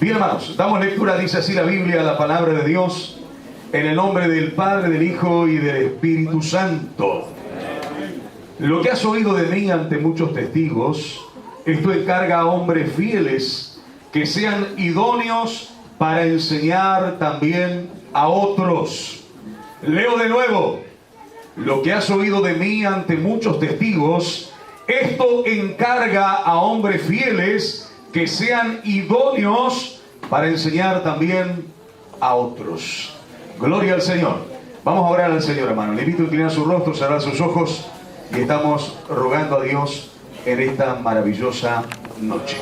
Bien, hermanos, damos lectura, dice así la Biblia, la palabra de Dios, en el nombre del Padre, del Hijo y del Espíritu Santo. Lo que has oído de mí ante muchos testigos, esto encarga a hombres fieles que sean idóneos para enseñar también a otros. Leo de nuevo. Lo que has oído de mí ante muchos testigos, esto encarga a hombres fieles que sean idóneos para enseñar también a otros. Gloria al Señor. Vamos a orar al Señor, hermano. Le invito a inclinar su rostro, cerrar sus ojos y estamos rogando a Dios en esta maravillosa noche.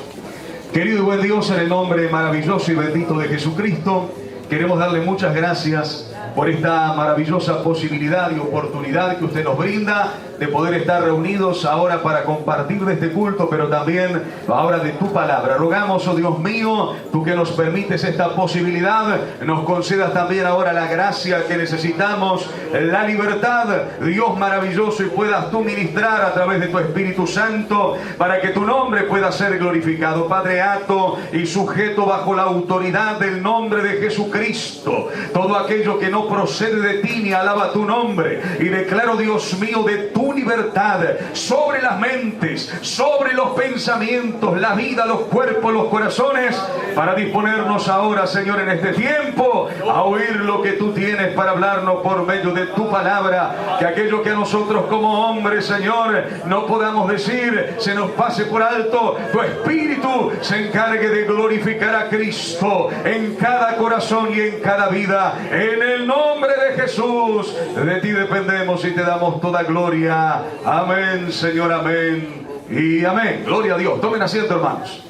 Querido y buen Dios, en el nombre maravilloso y bendito de Jesucristo, queremos darle muchas gracias por esta maravillosa posibilidad y oportunidad que usted nos brinda de poder estar reunidos ahora para compartir de este culto, pero también ahora de tu palabra. Rogamos, oh Dios mío, tú que nos permites esta posibilidad, nos concedas también ahora la gracia que necesitamos, la libertad, Dios maravilloso, y puedas tú ministrar a través de tu Espíritu Santo para que tu nombre pueda ser glorificado. Padre, ato y sujeto bajo la autoridad del nombre de Jesucristo todo aquello que no procede de ti ni alaba tu nombre, y declaro, Dios mío, de tu libertad sobre las mentes, sobre los pensamientos, la vida, los cuerpos, los corazones, para disponernos ahora, Señor, en este tiempo a oír lo que tú tienes para hablarnos por medio de tu palabra. Que aquello que a nosotros como hombres, Señor, no podamos decir, se nos pase por alto. Tu Espíritu se encargue de glorificar a Cristo en cada corazón y en cada vida. En el nombre de Jesús, de ti dependemos y te damos toda gloria. Amén, Señor, amén y amén. Gloria a Dios. Tomen asiento, hermanos.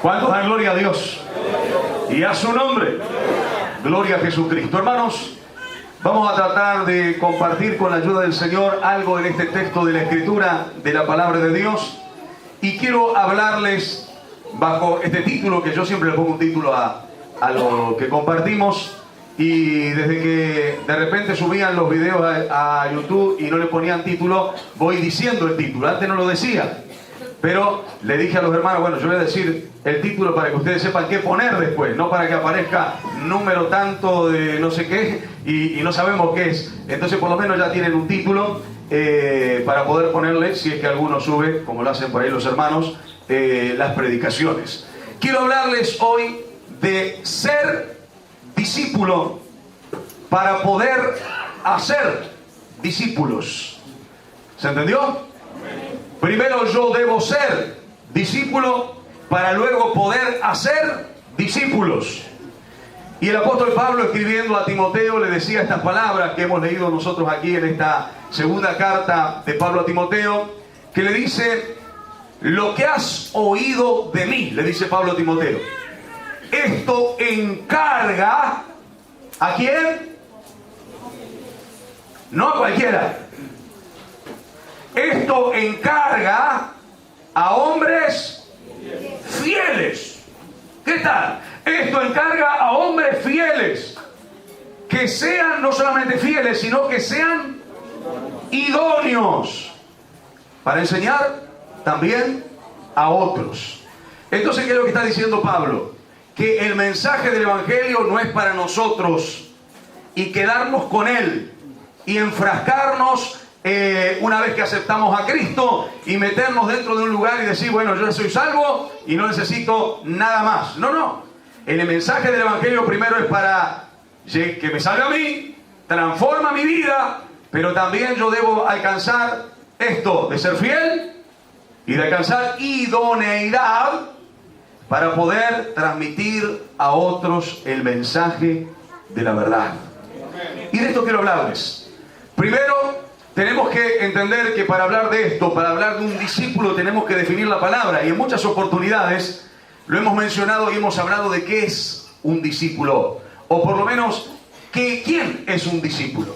¿Cuántos dan gloria a Dios? Y a su nombre. Gloria a Jesucristo. Hermanos, vamos a tratar de compartir con la ayuda del Señor algo en este texto de la Escritura, de la palabra de Dios. Y quiero hablarles bajo este título, que yo siempre le pongo un título a lo que compartimos. Y desde que de repente subían los videos a YouTube y no le ponían título, voy diciendo el título. Antes no lo decía, pero le dije a los hermanos, bueno, yo voy a decir el título para que ustedes sepan qué poner después, no para que aparezca número tanto de no sé qué y no sabemos qué es. Entonces por lo menos ya tienen un título para poder ponerle, si es que alguno sube, como lo hacen por ahí los hermanos, las predicaciones. Quiero hablarles hoy de ser discípulo para poder hacer discípulos. ¿Se entendió? Primero yo debo ser discípulo para luego poder hacer discípulos. Y el apóstol Pablo, escribiendo a Timoteo, le decía estas palabras que hemos leído nosotros aquí en esta segunda carta de Pablo a Timoteo, que le dice: lo que has oído de mí, le dice Pablo a Timoteo, esto encarga ¿a quién? No a cualquiera. Esto encarga a hombres fieles. ¿Qué tal? Esto encarga a hombres fieles, que sean no solamente fieles, sino que sean idóneos para enseñar también a otros. Entonces, ¿qué es lo que está diciendo Pablo? Que el mensaje del Evangelio no es para nosotros y quedarnos con él y enfrascarnos una vez que aceptamos a Cristo y meternos dentro de un lugar y decir, bueno, yo ya soy salvo y no necesito nada más. No, no. El mensaje del Evangelio primero es para que me salve a mí, transforma mi vida, pero también yo debo alcanzar esto de ser fiel y de alcanzar idoneidad para poder transmitir a otros el mensaje de la verdad. Y de esto quiero hablarles. Primero, tenemos que entender que para hablar de esto, para hablar de un discípulo, tenemos que definir la palabra. Y en muchas oportunidades lo hemos mencionado y hemos hablado de qué es un discípulo. O por lo menos, ¿quién es un discípulo?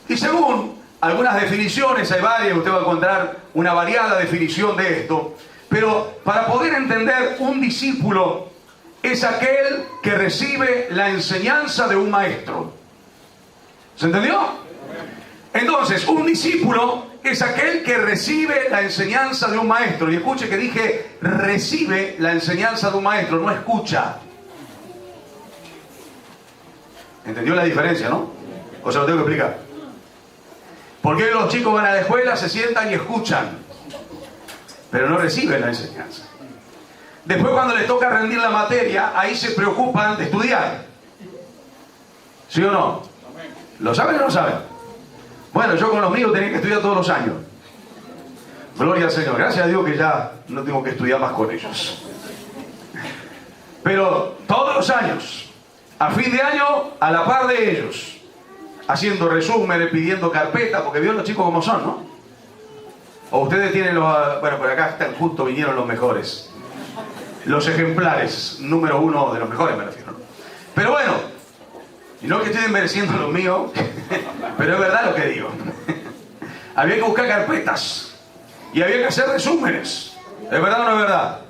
Y según algunas definiciones, hay varias, usted va a encontrar una variada definición de esto. Pero para poder entender, un discípulo es aquel que recibe la enseñanza de un maestro. ¿Se entendió? Entonces, un discípulo es aquel que recibe la enseñanza de un maestro. Y escuche que dije recibe la enseñanza de un maestro, no escucha. ¿Entendió la diferencia, no? ¿O se lo tengo que explicar? Porque los chicos van a la escuela, se sientan y escuchan, pero no reciben la enseñanza. Después, cuando les toca rendir la materia, ahí se preocupan de estudiar. ¿Sí o no? ¿Lo saben o no lo saben? Bueno, yo con los míos tenía que estudiar todos los años. Gloria al Señor. Gracias a Dios que ya no tengo que estudiar más con ellos. Pero todos los años, a fin de año, a la par de ellos, haciendo resúmenes, pidiendo carpeta, porque vio los chicos como son, ¿no? O ustedes tienen los... Bueno, por acá están justo, vinieron los mejores. Los ejemplares, número 1 de los mejores, me refiero, ¿no? Pero bueno, y no que estoy desmereciendo los míos, pero es verdad lo que digo. Había que buscar carpetas y había que hacer resúmenes. ¿Es verdad o no es verdad?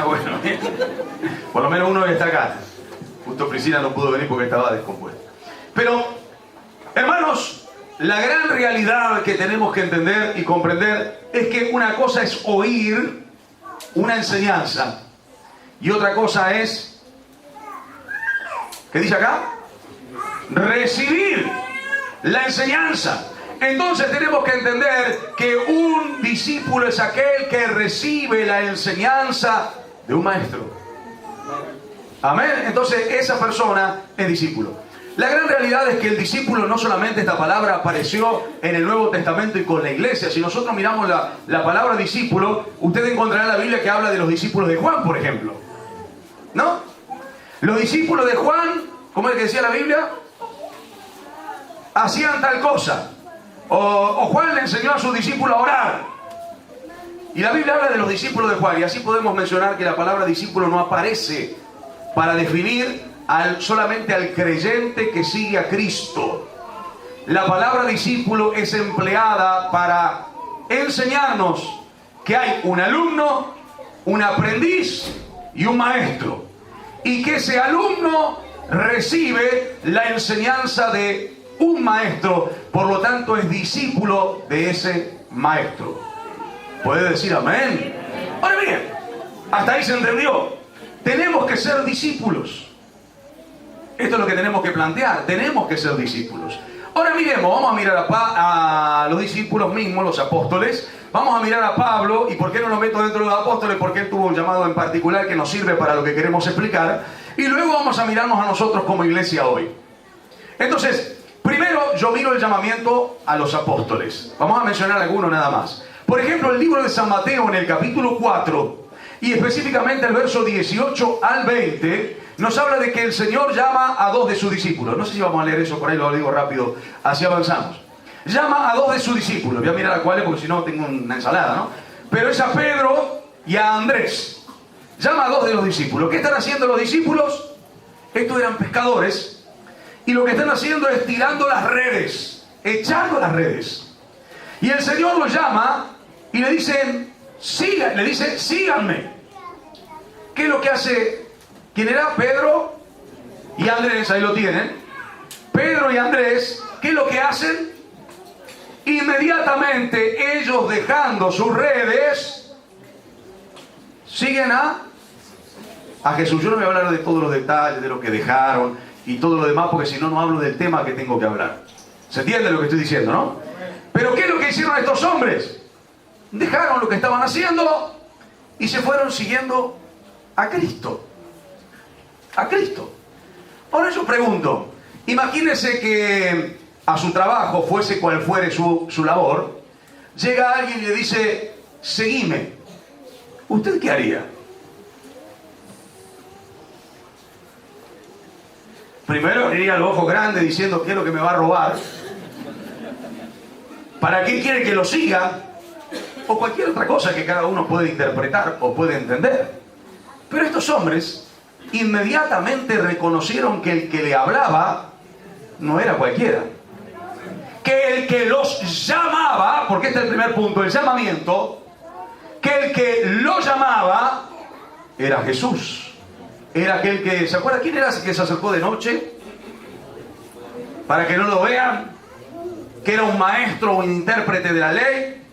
Bueno, por lo menos uno que está acá. Justo Priscila no pudo venir porque estaba descompuesta. Pero, hermanos, la gran realidad que tenemos que entender y comprender es que una cosa es oír una enseñanza y otra cosa es, ¿qué dice acá? Recibir la enseñanza. Entonces tenemos que entender que un discípulo es aquel que recibe la enseñanza de un maestro. Amén. Entonces esa persona es discípulo. La gran realidad es que el discípulo, no solamente esta palabra apareció en el Nuevo Testamento y con la iglesia. Si nosotros miramos la palabra discípulo, usted encontrará en la Biblia que habla de los discípulos de Juan, por ejemplo, ¿no? Los discípulos de Juan, ¿cómo es que decía la Biblia? Hacían tal cosa. O Juan le enseñó a sus discípulos a orar. Y la Biblia habla de los discípulos de Juan. Y así podemos mencionar que la palabra discípulo no aparece para definir solamente al creyente que sigue a Cristo. La palabra discípulo es empleada para enseñarnos que hay un alumno, un aprendiz y un maestro. Y que ese alumno recibe la enseñanza de un maestro, por lo tanto es discípulo de ese maestro. ¿Puede decir amén? Ahora bien, hasta ahí se entendió. Tenemos que ser discípulos. Esto es lo que tenemos que plantear. Tenemos que ser discípulos. Ahora miremos, vamos a mirar a los discípulos mismos, los apóstoles. Vamos a mirar a Pablo. ¿Y por qué no lo meto dentro de los apóstoles? Porque él tuvo un llamado en particular que nos sirve para lo que queremos explicar. Y luego vamos a mirarnos a nosotros como iglesia hoy. Entonces, primero yo miro el llamamiento a los apóstoles. Vamos a mencionar algunos nada más. Por ejemplo, el libro de San Mateo en el capítulo 4 y específicamente el verso 18 al 20 nos habla de que el Señor llama a 2 de sus discípulos. No sé si vamos a leer eso por ahí, lo digo rápido, así avanzamos. Llama a 2 de sus discípulos. Voy a mirar a cuáles porque si no tengo una ensalada, ¿no? Pero es a Pedro y a Andrés. Llama a 2 de los discípulos. ¿Qué están haciendo los discípulos? Estos eran pescadores. Y lo que están haciendo es tirando las redes, echando las redes. Y el Señor los llama y le dice, síganme. ¿Qué es lo que hace? ¿Quién era? Pedro y Andrés, ahí lo tienen. Pedro y Andrés, ¿qué es lo que hacen? Inmediatamente ellos, dejando sus redes, siguen a Jesús. Yo no voy a hablar de todos los detalles, de lo que dejaron y todo lo demás, porque si no, no hablo del tema que tengo que hablar. ¿Se entiende lo que estoy diciendo, no? Pero ¿qué es lo que hicieron estos hombres? Dejaron lo que estaban haciendo y se fueron siguiendo a Cristo. A Cristo. Ahora yo pregunto, imagínense que a su trabajo, fuese cual fuere su labor, llega alguien y le dice, seguime. ¿Usted qué haría? Primero iría al ojo grande diciendo qué es lo que me va a robar. ¿Para qué quiere que lo siga? O cualquier otra cosa que cada uno puede interpretar o puede entender. Pero estos hombres inmediatamente reconocieron que el que le hablaba no era cualquiera. Que el que los llamaba, porque este es el primer punto, el llamamiento, que el que lo llamaba era Jesús. Era aquel que, ¿se acuerda quién era el que se acercó de noche? Para que no lo vean, que era un maestro o un intérprete de la ley.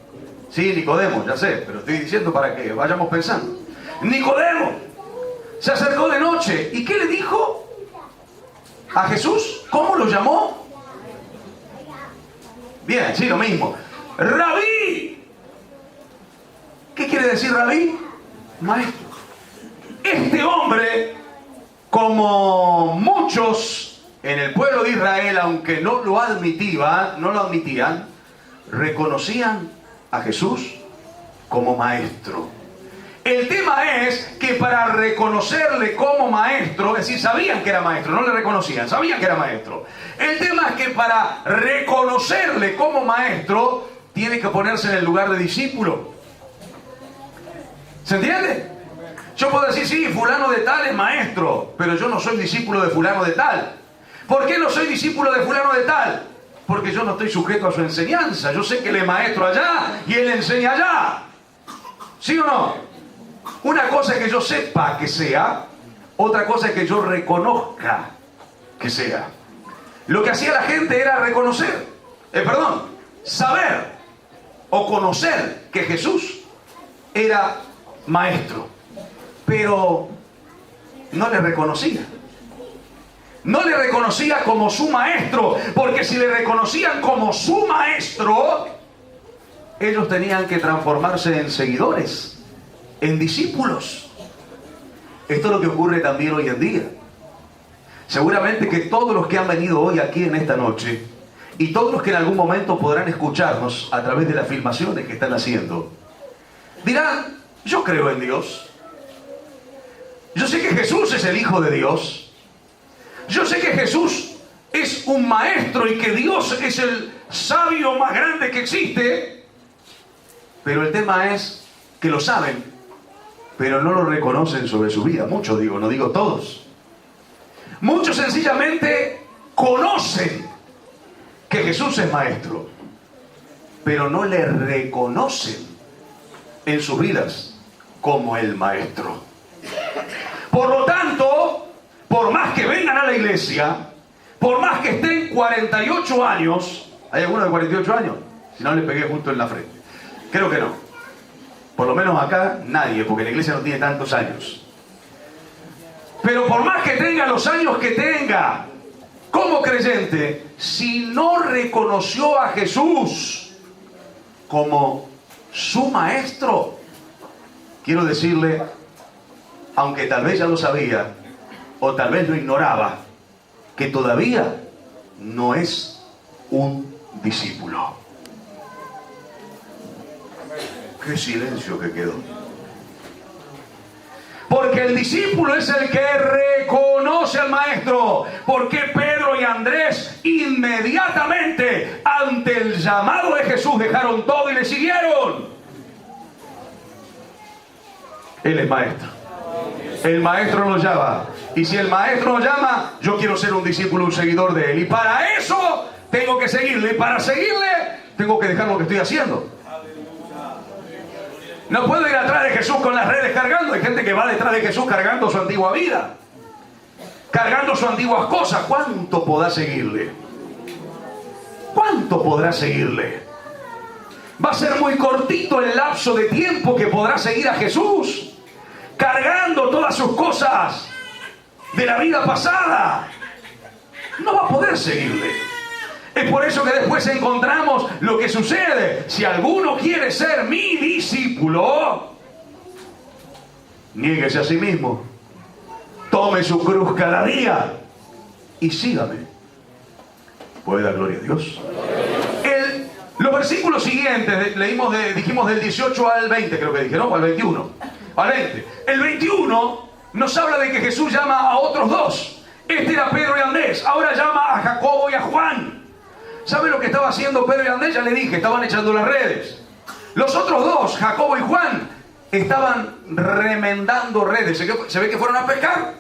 Sí, Nicodemo, ya sé, pero estoy diciendo para que vayamos pensando. Nicodemo se acercó de noche. ¿Y qué le dijo? a Jesús, ¿cómo lo llamó? Bien, sí, lo mismo. Rabí. ¿Qué quiere decir Rabí? Maestro. Este hombre, como muchos en el pueblo de Israel, aunque no lo admitían, reconocían a Jesús como maestro. El tema es que para reconocerle como maestro, es decir, sabían que era maestro, no le reconocían, sabían que era maestro. El tema es que para reconocerle como maestro, tiene que ponerse en el lugar de discípulo. ¿Se entiende? Yo puedo decir, sí, fulano de tal es maestro, pero yo no soy discípulo de fulano de tal. ¿Por qué no soy discípulo de fulano de tal? Porque yo no estoy sujeto a su enseñanza. Yo sé que él es maestro allá y él enseña allá. ¿Sí o no? Una cosa es que yo sepa que sea, otra cosa es que yo reconozca que sea. Lo que hacía la gente era saber o conocer que Jesús era maestro, pero no le reconocía. No le reconocía como su maestro, porque si le reconocían como su maestro, ellos tenían que transformarse en seguidores, en discípulos. Esto es lo que ocurre también hoy en día. Seguramente que todos los que han venido hoy aquí en esta noche, y todos los que en algún momento podrán escucharnos a través de las filmaciones que están haciendo, dirán, yo creo en Dios. Yo sé que Jesús es el Hijo de Dios. Yo sé que Jesús es un maestro y que Dios es el sabio más grande que existe. Pero el tema es que lo saben, pero no lo reconocen sobre su vida. Muchos digo, no digo todos. Muchos sencillamente conocen que Jesús es maestro, pero no le reconocen en sus vidas como el maestro. Por lo tanto, por más que vengan a la iglesia, por más que estén 48 años, ¿hay alguno de 48 años? Si no, le pegué justo en la frente. Creo que no. Por lo menos acá nadie, porque la iglesia no tiene tantos años. Pero por más que tenga los años que tenga, como creyente, si no reconoció a Jesús como su maestro, quiero decirle, aunque tal vez ya lo sabía, o tal vez lo ignoraba, que todavía no es un discípulo. Qué silencio que quedó. Porque el discípulo es el que reconoce al maestro. Porque Pedro y Andrés inmediatamente ante el llamado de Jesús dejaron todo y le siguieron. Él es maestro. El maestro nos llama. Y si el maestro nos llama, yo quiero ser un discípulo, un seguidor de él. Y para eso tengo que seguirle. Y para seguirle, tengo que dejar lo que estoy haciendo. No puedo ir atrás de Jesús con las redes cargando. Hay gente que va detrás de Jesús cargando su antigua vida, cargando sus antiguas cosas. ¿Cuánto podrá seguirle? ¿Cuánto podrá seguirle? Va a ser muy cortito el lapso de tiempo que podrá seguir a Jesús, cargando todas sus cosas de la vida pasada. No va a poder seguirle. Es por eso que después encontramos lo que sucede. Si alguno quiere ser mi discípulo, niéguese a sí mismo, tome su cruz cada día y sígame. ¿Puede dar gloria a Dios? Los versículos siguientes, dijimos del 18 al 20, creo que dije, ¿no? O al 21. Al 20. El 21 nos habla de que Jesús llama a otros dos. Este era Pedro y Andrés. Ahora llama a Jacobo y a Juan. ¿Sabe lo que estaba haciendo Pedro y Andrés? Ya le dije, estaban echando las redes. Los otros dos, Jacobo y Juan, estaban remendando redes. Se ve que fueron a pescar,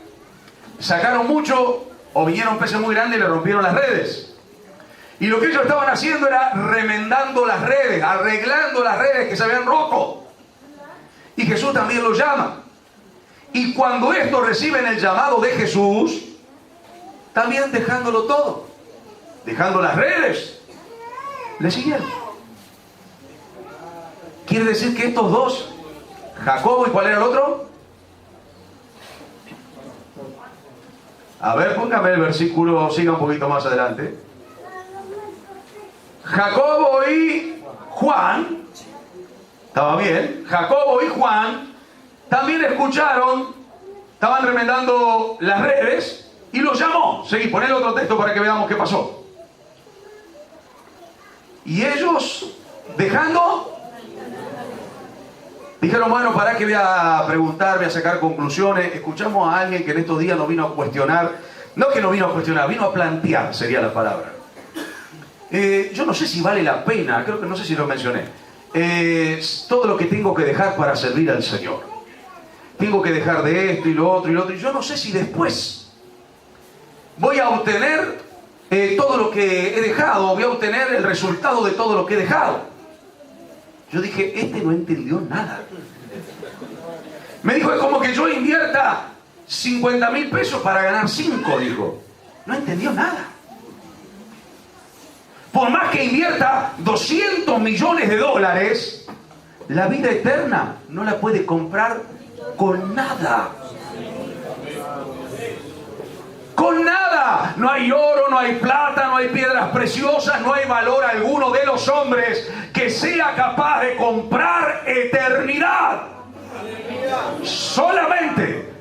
sacaron mucho, o vinieron peces muy grandes y le rompieron las redes. Y lo que ellos estaban haciendo era remendando las redes, arreglando las redes que se habían roto. Y Jesús también los llama. Y cuando estos reciben el llamado de Jesús, también dejándolo todo, dejando las redes, le siguieron. Quiere decir que estos dos, Jacobo y ¿cuál era el otro? A ver, póngame el versículo, siga un poquito más adelante. Jacobo y Juan, estaba bien, Jacobo y Juan también escucharon, estaban remendando las redes y los llamó. Seguí, poné el otro texto para que veamos qué pasó. Y ellos, dejando, dijeron, bueno, ¿para qué voy a preguntar, voy a sacar conclusiones? Escuchamos a alguien que en estos días nos vino a cuestionar, no que nos vino a cuestionar, vino a plantear, sería la palabra. Yo no sé si vale la pena, creo que no sé si lo mencioné, todo lo que tengo que dejar para servir al Señor. Tengo que dejar de esto y lo otro y lo otro, y yo no sé si después voy a obtener todo lo que he dejado, voy a obtener el resultado de todo lo que he dejado. Yo dije, este no entendió nada. Me dijo, es como que yo invierta 50.000 pesos para ganar 5, dijo. No entendió nada. Por más que invierta 200 millones de dólares, la vida eterna no la puede comprar con nada. Con nada. No hay oro, no hay plata, no hay piedras preciosas, no hay valor alguno de los hombres que sea capaz de comprar eternidad. Solamente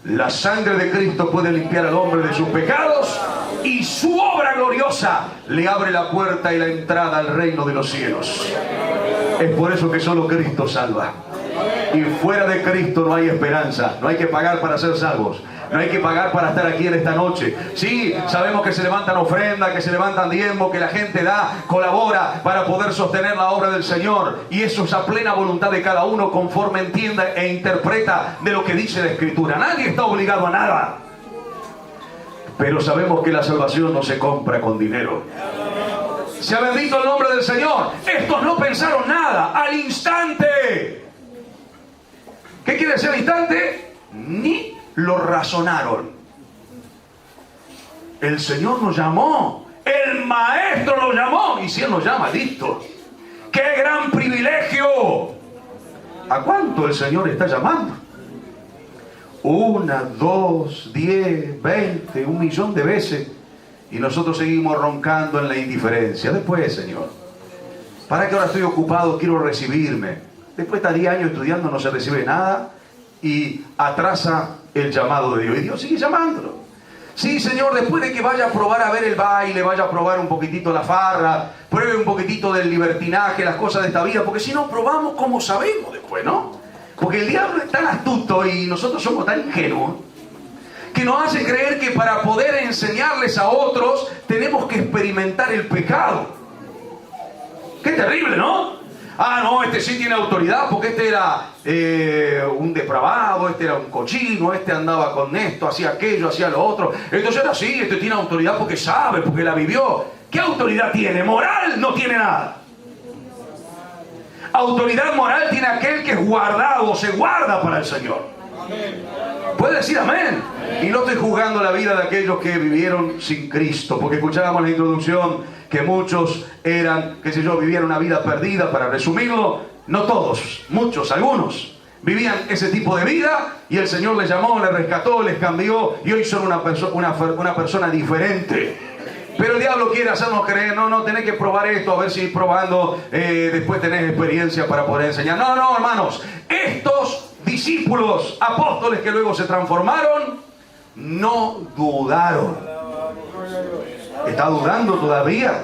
la sangre de Cristo puede limpiar al hombre de sus pecados, y su obra gloriosa le abre la puerta y la entrada al reino de los cielos. Es por eso que solo Cristo salva. Y fuera de Cristo no hay esperanza. No hay que pagar para ser salvos. No hay que pagar para estar aquí en esta noche. Sí, sabemos que se levantan ofrendas, que se levantan diezmos, que la gente da, colabora para poder sostener la obra del Señor. Y eso es a plena voluntad de cada uno, conforme entienda e interpreta de lo que dice la Escritura. Nadie está obligado a nada. Pero sabemos que la salvación no se compra con dinero. Sea bendito el nombre del Señor. Estos no pensaron nada. Al instante. ¿Qué quiere decir al instante? Ni lo razonaron. El Señor nos llamó. El Maestro nos llamó. Y si Él nos llama, listo. ¡Qué gran privilegio! ¿A cuánto el Señor está llamando? 1, 2, 10, 20, 1 millón de veces. Y nosotros seguimos roncando en la indiferencia. Después, Señor, ¿para qué ahora estoy ocupado? Quiero recibirme. Después está 10 años estudiando, no se recibe nada y atrasa el llamado de Dios. Y Dios sigue llamándolo. Sí, Señor, después de que vaya a probar a ver el baile, vaya a probar un poquitito la farra, pruebe un poquitito del libertinaje, las cosas de esta vida, porque si no probamos como sabemos después, ¿no? Porque el diablo es tan astuto y nosotros somos tan ingenuos que nos hace creer que para poder enseñarles a otros tenemos que experimentar el pecado. ¡Qué terrible!, ¿no? Ah, no, este sí tiene autoridad porque este era un depravado, este era un cochino, este andaba con esto, hacía aquello, hacía lo otro. Entonces era así, este tiene autoridad porque sabe, porque la vivió. ¿Qué autoridad tiene? Moral no tiene nada. Autoridad moral tiene aquel que es guardado, se guarda para el Señor. ¿Puede decir amén? Y no estoy juzgando la vida de aquellos que vivieron sin Cristo, porque escuchábamos en la introducción que muchos eran, qué sé yo, vivían una vida perdida. Para resumirlo, no todos, muchos, algunos vivían ese tipo de vida y el Señor les llamó, les rescató, les cambió y hoy son una persona diferente. Pero el diablo quiere hacernos creer, no, tenés que probar esto, a ver si probando después tenés experiencia para poder enseñar. No, hermanos, estos discípulos, apóstoles que luego se transformaron, no dudaron. ¿Está dudando todavía?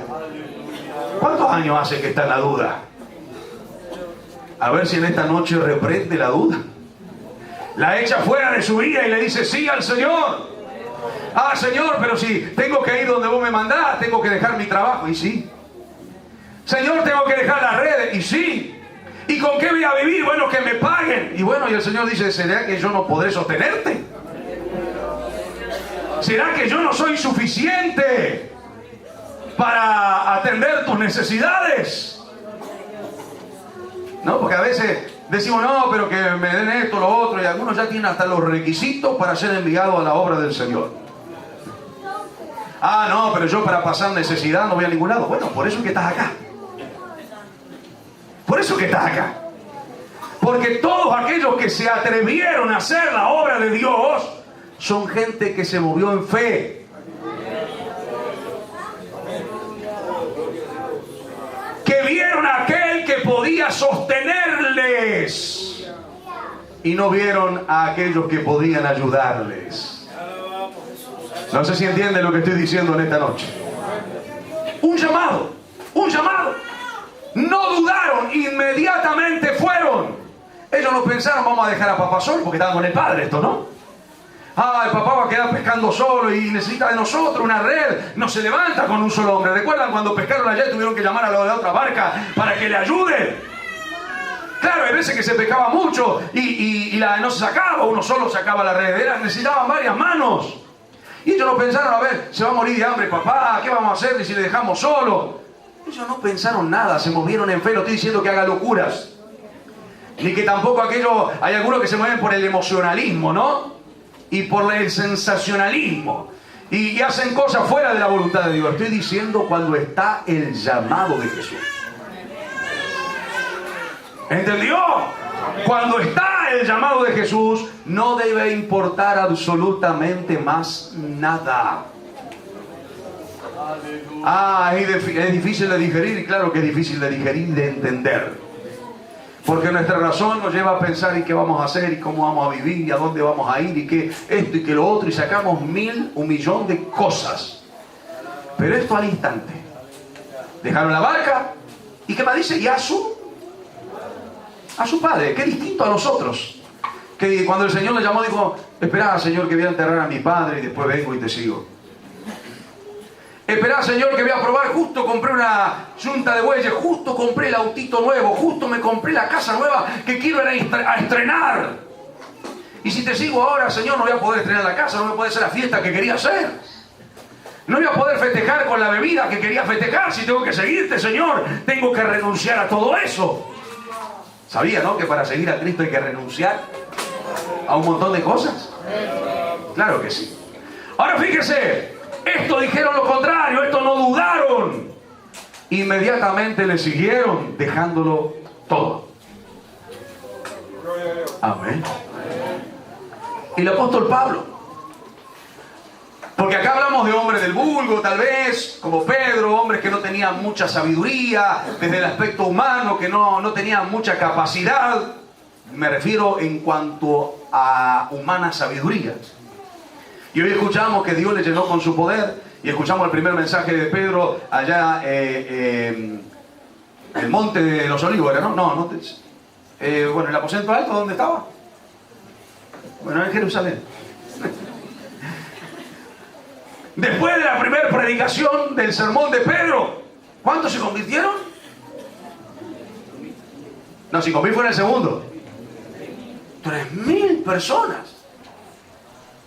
¿Cuántos años hace que está en la duda? A ver si en esta noche reprende la duda. La echa fuera de su vida y le dice sí al Señor. Ah, Señor, pero si tengo que ir donde vos me mandás, tengo que dejar mi trabajo. Y sí. Señor, tengo que dejar las redes. Y sí. ¿Y con qué voy a vivir? Bueno, que me paguen. Y bueno, y el Señor dice, ¿será que yo no podré sostenerte? ¿Será que yo no soy suficiente para atender tus necesidades? No, porque a veces decimos, no, pero que me den esto, lo otro, y algunos ya tienen hasta los requisitos para ser enviados a la obra del Señor. Ah, no, pero yo para pasar necesidad no voy a ningún lado. Bueno, por eso es que estás acá. Por eso es que estás acá. Porque todos aquellos que se atrevieron a hacer la obra de Dios son gente que se movió en fe. Que vieron a aquel que podía sostenerles y no vieron a aquellos que podían ayudarles. No sé si entienden lo que estoy diciendo en esta noche. Un llamado, un llamado. No dudaron, inmediatamente fueron. Ellos no pensaron, vamos a dejar a papá solo, porque estaban con el padre esto, ¿no? Ah, el papá va a quedar pescando solo y necesita de nosotros una red. No se levanta con un solo hombre. ¿Recuerdan cuando pescaron ayer y tuvieron que llamar a la otra barca para que le ayuden? Claro, hay veces que se pescaba mucho y no se sacaba, uno solo sacaba la red. Necesitaban varias manos. Y ellos no pensaron, a ver, se va a morir de hambre papá, ¿qué vamos a hacer si le dejamos solo? Ellos no pensaron nada, se movieron en fe. No estoy diciendo que haga locuras. Ni que tampoco hay algunos que se mueven por el emocionalismo, ¿no? Y por el sensacionalismo. Y hacen cosas fuera de la voluntad de Dios. Estoy diciendo cuando está el llamado de Jesús. ¿Entendió? Cuando está el llamado de Jesús, no debe importar absolutamente más nada. Ah, es difícil de digerir, y claro que es difícil de digerir y de entender. Porque nuestra razón nos lleva a pensar y qué vamos a hacer y cómo vamos a vivir y a dónde vamos a ir y qué esto y qué lo otro, y sacamos un millón de cosas. Pero esto al instante. Dejaron la barca y ¿qué más dice? Y a su padre, que es distinto a nosotros. Que cuando el Señor le llamó dijo, esperá, Señor, que voy a enterrar a mi padre y después vengo y te sigo. Esperá, Señor, que voy a probar, justo compré una yunta de bueyes, justo compré el autito nuevo, justo me compré la casa nueva que quiero ir a estrenar. Y si te sigo ahora, Señor, no voy a poder estrenar la casa, no voy a poder hacer la fiesta que quería hacer. No voy a poder festejar con la bebida que quería festejar. Si tengo que seguirte, Señor, tengo que renunciar a todo eso. ¿Sabía, no? Que para seguir a Cristo hay que renunciar a un montón de cosas. Claro que sí. Ahora fíjese. Estos dijeron lo contrario, estos no dudaron. Inmediatamente le siguieron, dejándolo todo. Amén. Y el apóstol Pablo. Porque acá hablamos de hombres del vulgo, tal vez, como Pedro, hombres que no tenían mucha sabiduría, desde el aspecto humano, que no tenían mucha capacidad. Me refiero en cuanto a humana sabiduría. Y hoy escuchamos que Dios le llenó con su poder. Y escuchamos el primer mensaje de Pedro allá en el monte de los Olivos, ¿no? Bueno, el aposento alto, ¿dónde estaba? Bueno, en Jerusalén. Después de la primera predicación del sermón de Pedro, ¿cuántos se convirtieron? No, 5.000 fue en el segundo. 3.000 personas.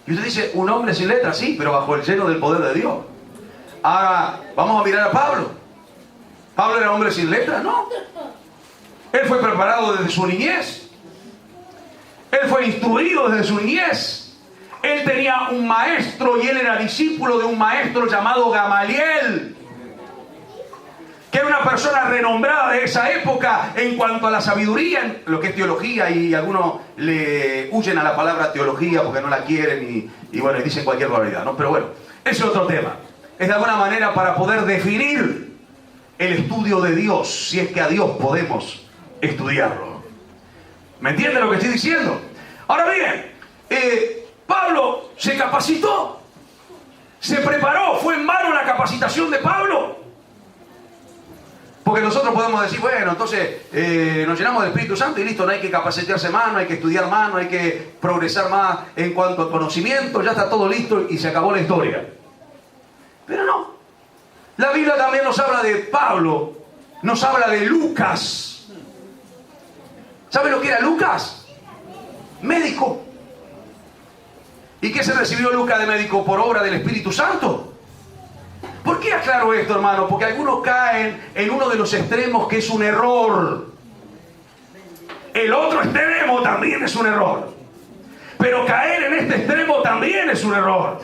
Y usted dice, un hombre sin letra, sí, pero bajo el lleno del poder de Dios. Ahora, vamos a mirar a Pablo. ¿Pablo era hombre sin letra? No. Él fue preparado desde su niñez. Él fue instruido desde su niñez. Él tenía un maestro y él era discípulo de un maestro llamado Gamaliel, que era una persona renombrada de esa época en cuanto a la sabiduría, en lo que es teología, y algunos le huyen a la palabra teología porque no la quieren y bueno, dicen cualquier barbaridad, ¿no? Pero bueno, ese es otro tema. Es de alguna manera para poder definir el estudio de Dios, si es que a Dios podemos estudiarlo. ¿Me entienden lo que estoy diciendo? Ahora bien, Pablo se capacitó, se preparó, fue en vano la capacitación de Pablo. Porque nosotros podemos decir, bueno, entonces nos llenamos del Espíritu Santo y listo, no hay que capacitarse más, no hay que estudiar más, no hay que progresar más en cuanto a conocimiento, ya está todo listo y se acabó la historia. Pero no. La Biblia también nos habla de Pablo, nos habla de Lucas. ¿Sabe lo que era Lucas? Médico. ¿Y qué se recibió Lucas de médico? Por obra del Espíritu Santo. ¿Por qué aclaro esto, hermano? Porque algunos caen en uno de los extremos que es un error. El otro extremo también es un error. Pero caer en este extremo también es un error.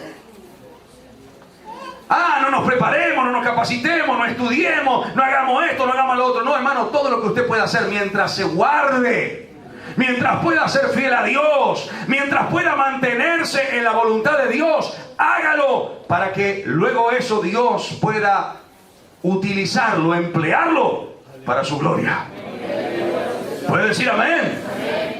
Ah, no nos preparemos, no nos capacitemos, no estudiemos, no hagamos esto, no hagamos lo otro. No, hermano, todo lo que usted pueda hacer mientras se guarde mientras pueda ser fiel a Dios, mientras pueda mantenerse en la voluntad de Dios, hágalo para que luego eso Dios pueda utilizarlo, emplearlo para su gloria. ¿Puede decir amén?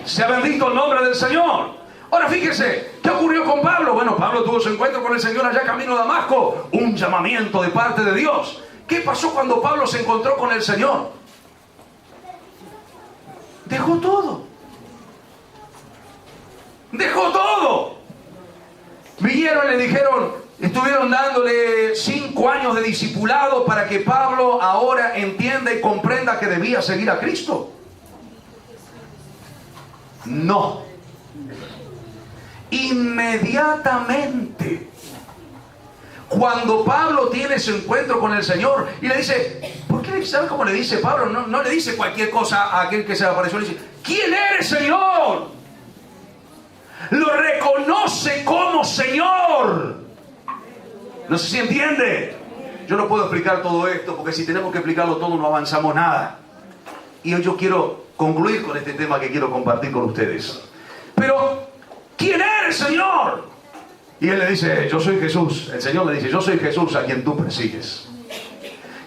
Sea bendito el nombre del Señor. Ahora fíjese, ¿qué ocurrió con Pablo? Bueno, Pablo tuvo su encuentro con el Señor allá camino a Damasco, un llamamiento de parte de Dios. ¿Qué pasó cuando Pablo se encontró con el Señor? Dejó todo. Dejó todo. Vinieron y le dijeron, estuvieron dándole 5 años de discipulado para que Pablo ahora entienda y comprenda que debía seguir a Cristo. No. Inmediatamente, cuando Pablo tiene su encuentro con el Señor y le dice, ¿por qué sabe cómo le dice Pablo? No le dice cualquier cosa a aquel que se le apareció, le dice, ¿quién eres, Señor? Lo reconoce como Señor. No sé si entiende. Yo no puedo explicar todo esto, porque si tenemos que explicarlo todo no avanzamos nada. Y hoy yo quiero concluir con este tema que quiero compartir con ustedes. Pero, ¿quién eres, Señor? Y él le dice, yo soy Jesús. El Señor le dice, yo soy Jesús a quien tú persigues.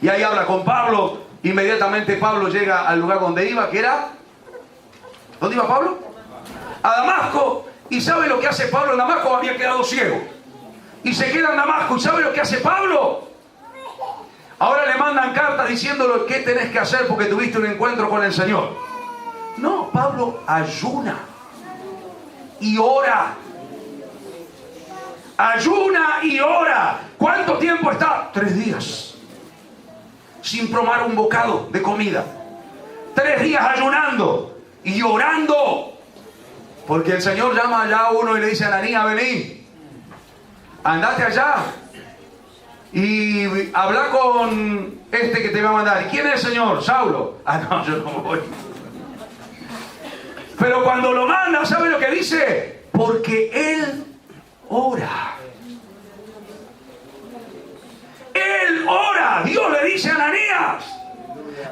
Y ahí habla con Pablo. Inmediatamente Pablo llega al lugar donde iba, que era... ¿Dónde iba Pablo? A Damasco. ¿Y sabe lo que hace Pablo en Damasco? Había quedado ciego. Y se queda en Damasco. ¿Y sabe lo que hace Pablo? Ahora le mandan cartas diciéndole qué tenés que hacer porque tuviste un encuentro con el Señor. No, Pablo ayuna y ora. Ayuna y ora. ¿Cuánto tiempo está? 3 días. Sin probar un bocado de comida. 3 días ayunando y orando. Porque el Señor llama allá a uno y le dice, Ananías, vení. Andate allá y habla con este que te va a mandar. ¿Y quién es el Señor? Saulo. Ah, no, yo no voy. Pero cuando lo manda, ¿sabe lo que dice? Porque él ora. Él ora. Dios le dice a Ananías,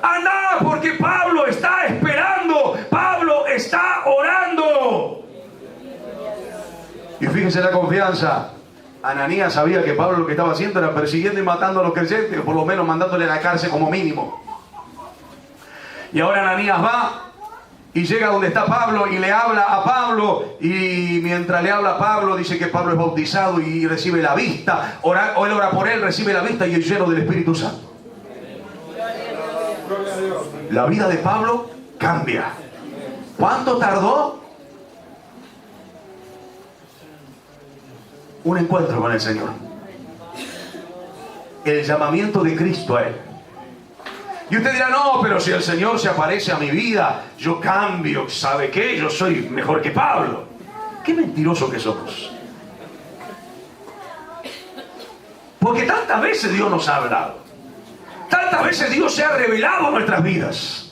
anda, porque Pablo está esperando. Pablo está orando. Y fíjense la confianza. Ananías sabía que Pablo lo que estaba haciendo era persiguiendo y matando a los creyentes, o por lo menos mandándole a la cárcel como mínimo. Y ahora Ananías va y llega donde está Pablo y le habla a Pablo, y mientras le habla a Pablo dice que Pablo es bautizado y recibe la vista. Él ora por él, recibe la vista y es lleno del Espíritu Santo. La vida de Pablo cambia. ¿Cuánto tardó? Un encuentro con el Señor. El llamamiento de Cristo a él. Y usted dirá, no, pero si el Señor se aparece a mi vida, yo cambio. ¿Sabe qué? Yo soy mejor que Pablo. Qué mentiroso que somos. Porque tantas veces Dios nos ha hablado. Tantas veces Dios se ha revelado en nuestras vidas.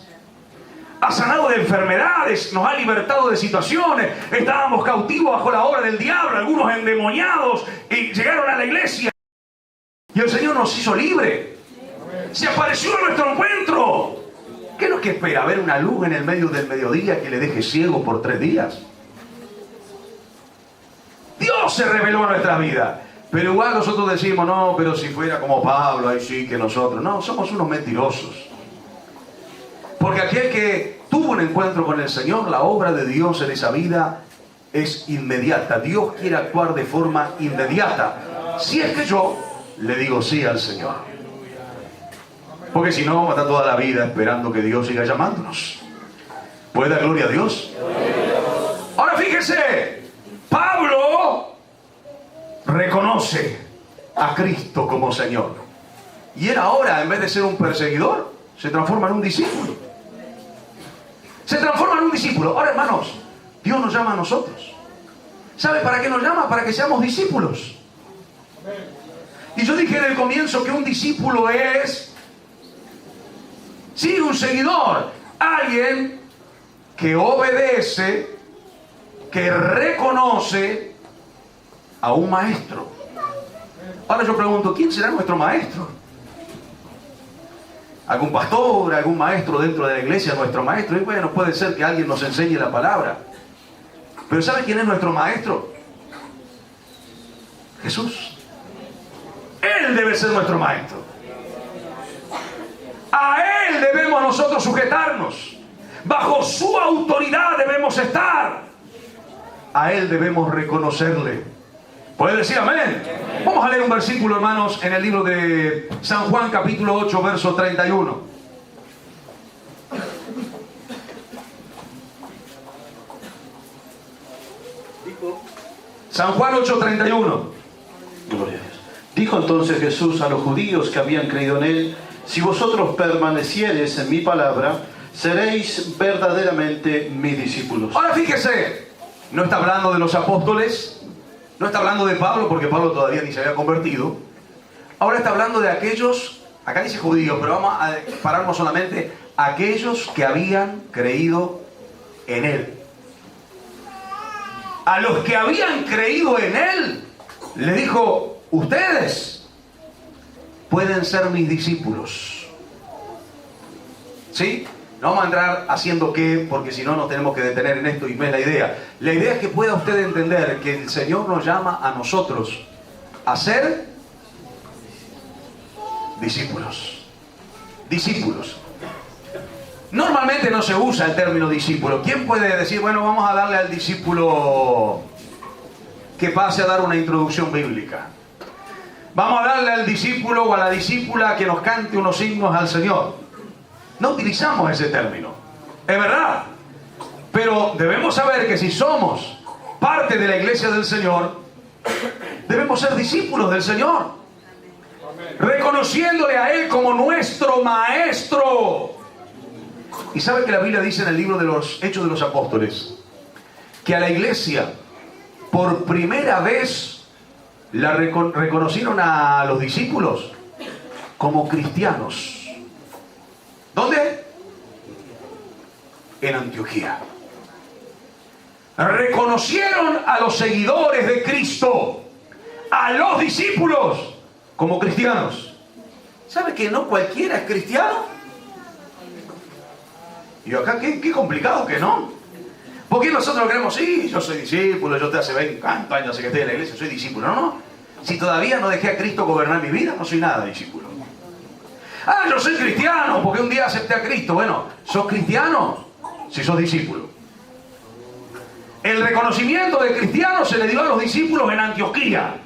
Ha sanado de enfermedades, nos ha libertado de situaciones. Estábamos cautivos bajo la obra del diablo, algunos endemoniados, y llegaron a la iglesia. Y el Señor nos hizo libre. Se apareció en nuestro encuentro. ¿Qué es lo que espera? ¿Ver una luz en el medio del mediodía que le deje ciego por 3 días? Dios se reveló a nuestra vida. Pero igual nosotros decimos, no, pero si fuera como Pablo, ahí sí que nosotros. No, somos unos mentirosos. Porque aquel que tuvo un encuentro con el Señor, la obra de Dios en esa vida es inmediata. Dios quiere actuar de forma inmediata. Si es que yo le digo sí al Señor. Porque si no, vamos a estar toda la vida esperando que Dios siga llamándonos. ¿Puede dar gloria a Dios? Ahora fíjese, Pablo reconoce a Cristo como Señor. Y él ahora, en vez de ser un perseguidor, se transforma en un discípulo. Se transforma en un discípulo. Ahora, hermanos, Dios nos llama a nosotros. ¿Sabe para qué nos llama? Para que seamos discípulos. Y yo dije en el comienzo que un discípulo es, sí, un seguidor. Alguien que obedece, que reconoce a un maestro. Ahora yo pregunto, ¿quién será nuestro maestro? algún pastor, algún maestro dentro de la iglesia, nuestro maestro. Y bueno, puede ser que alguien nos enseñe la palabra. Pero ¿sabe quién es nuestro maestro? Jesús. Él debe ser nuestro maestro. A Él debemos nosotros sujetarnos. Bajo su autoridad debemos estar. A Él debemos reconocerle. ¿Puede decir amén? Vamos a leer un versículo, hermanos, en el libro de San Juan, capítulo 8, verso 31. San Juan 8, 31. Gloria a Dios. Dijo entonces Jesús a los judíos que habían creído en Él: si vosotros permaneciereis en mi palabra, seréis verdaderamente mis discípulos. Ahora fíjese, no está hablando de los apóstoles, no está hablando de Pablo, porque Pablo todavía ni se había convertido. Ahora está hablando de aquellos, acá dice judíos, pero vamos a pararnos solamente aquellos que habían creído en Él. A los que habían creído en Él, le dijo: ustedes pueden ser mis discípulos. ¿Sí? No vamos a entrar haciendo qué, porque si no nos tenemos que detener en esto y no es la idea. La idea es que pueda usted entender que el Señor nos llama a nosotros a ser discípulos. Discípulos. Normalmente no se usa el término discípulo. ¿Quién puede decir, bueno, vamos a darle al discípulo que pase a dar una introducción bíblica? Vamos a darle al discípulo o a la discípula que nos cante unos himnos al Señor. No utilizamos ese término, es verdad. Pero debemos saber que si somos parte de la iglesia del Señor, debemos ser discípulos del Señor, reconociéndole a Él como nuestro maestro. Y sabe que la Biblia dice en el libro de los Hechos de los Apóstoles que a la iglesia por primera vez la reconocieron a los discípulos como cristianos. ¿Dónde? En Antioquía. Reconocieron a los seguidores de Cristo, a los discípulos, como cristianos. ¿Sabe que no cualquiera es cristiano? Y acá qué complicado que no. Porque nosotros creemos, sí, yo soy discípulo, yo te hace 20 años que estoy en la iglesia, soy discípulo. No. Si todavía no dejé a Cristo gobernar mi vida, no soy nada discípulo. Ah, yo soy cristiano porque un día acepté a Cristo. Bueno, ¿sos cristiano? Si sos discípulo. El reconocimiento de cristiano se le dio a los discípulos en Antioquía.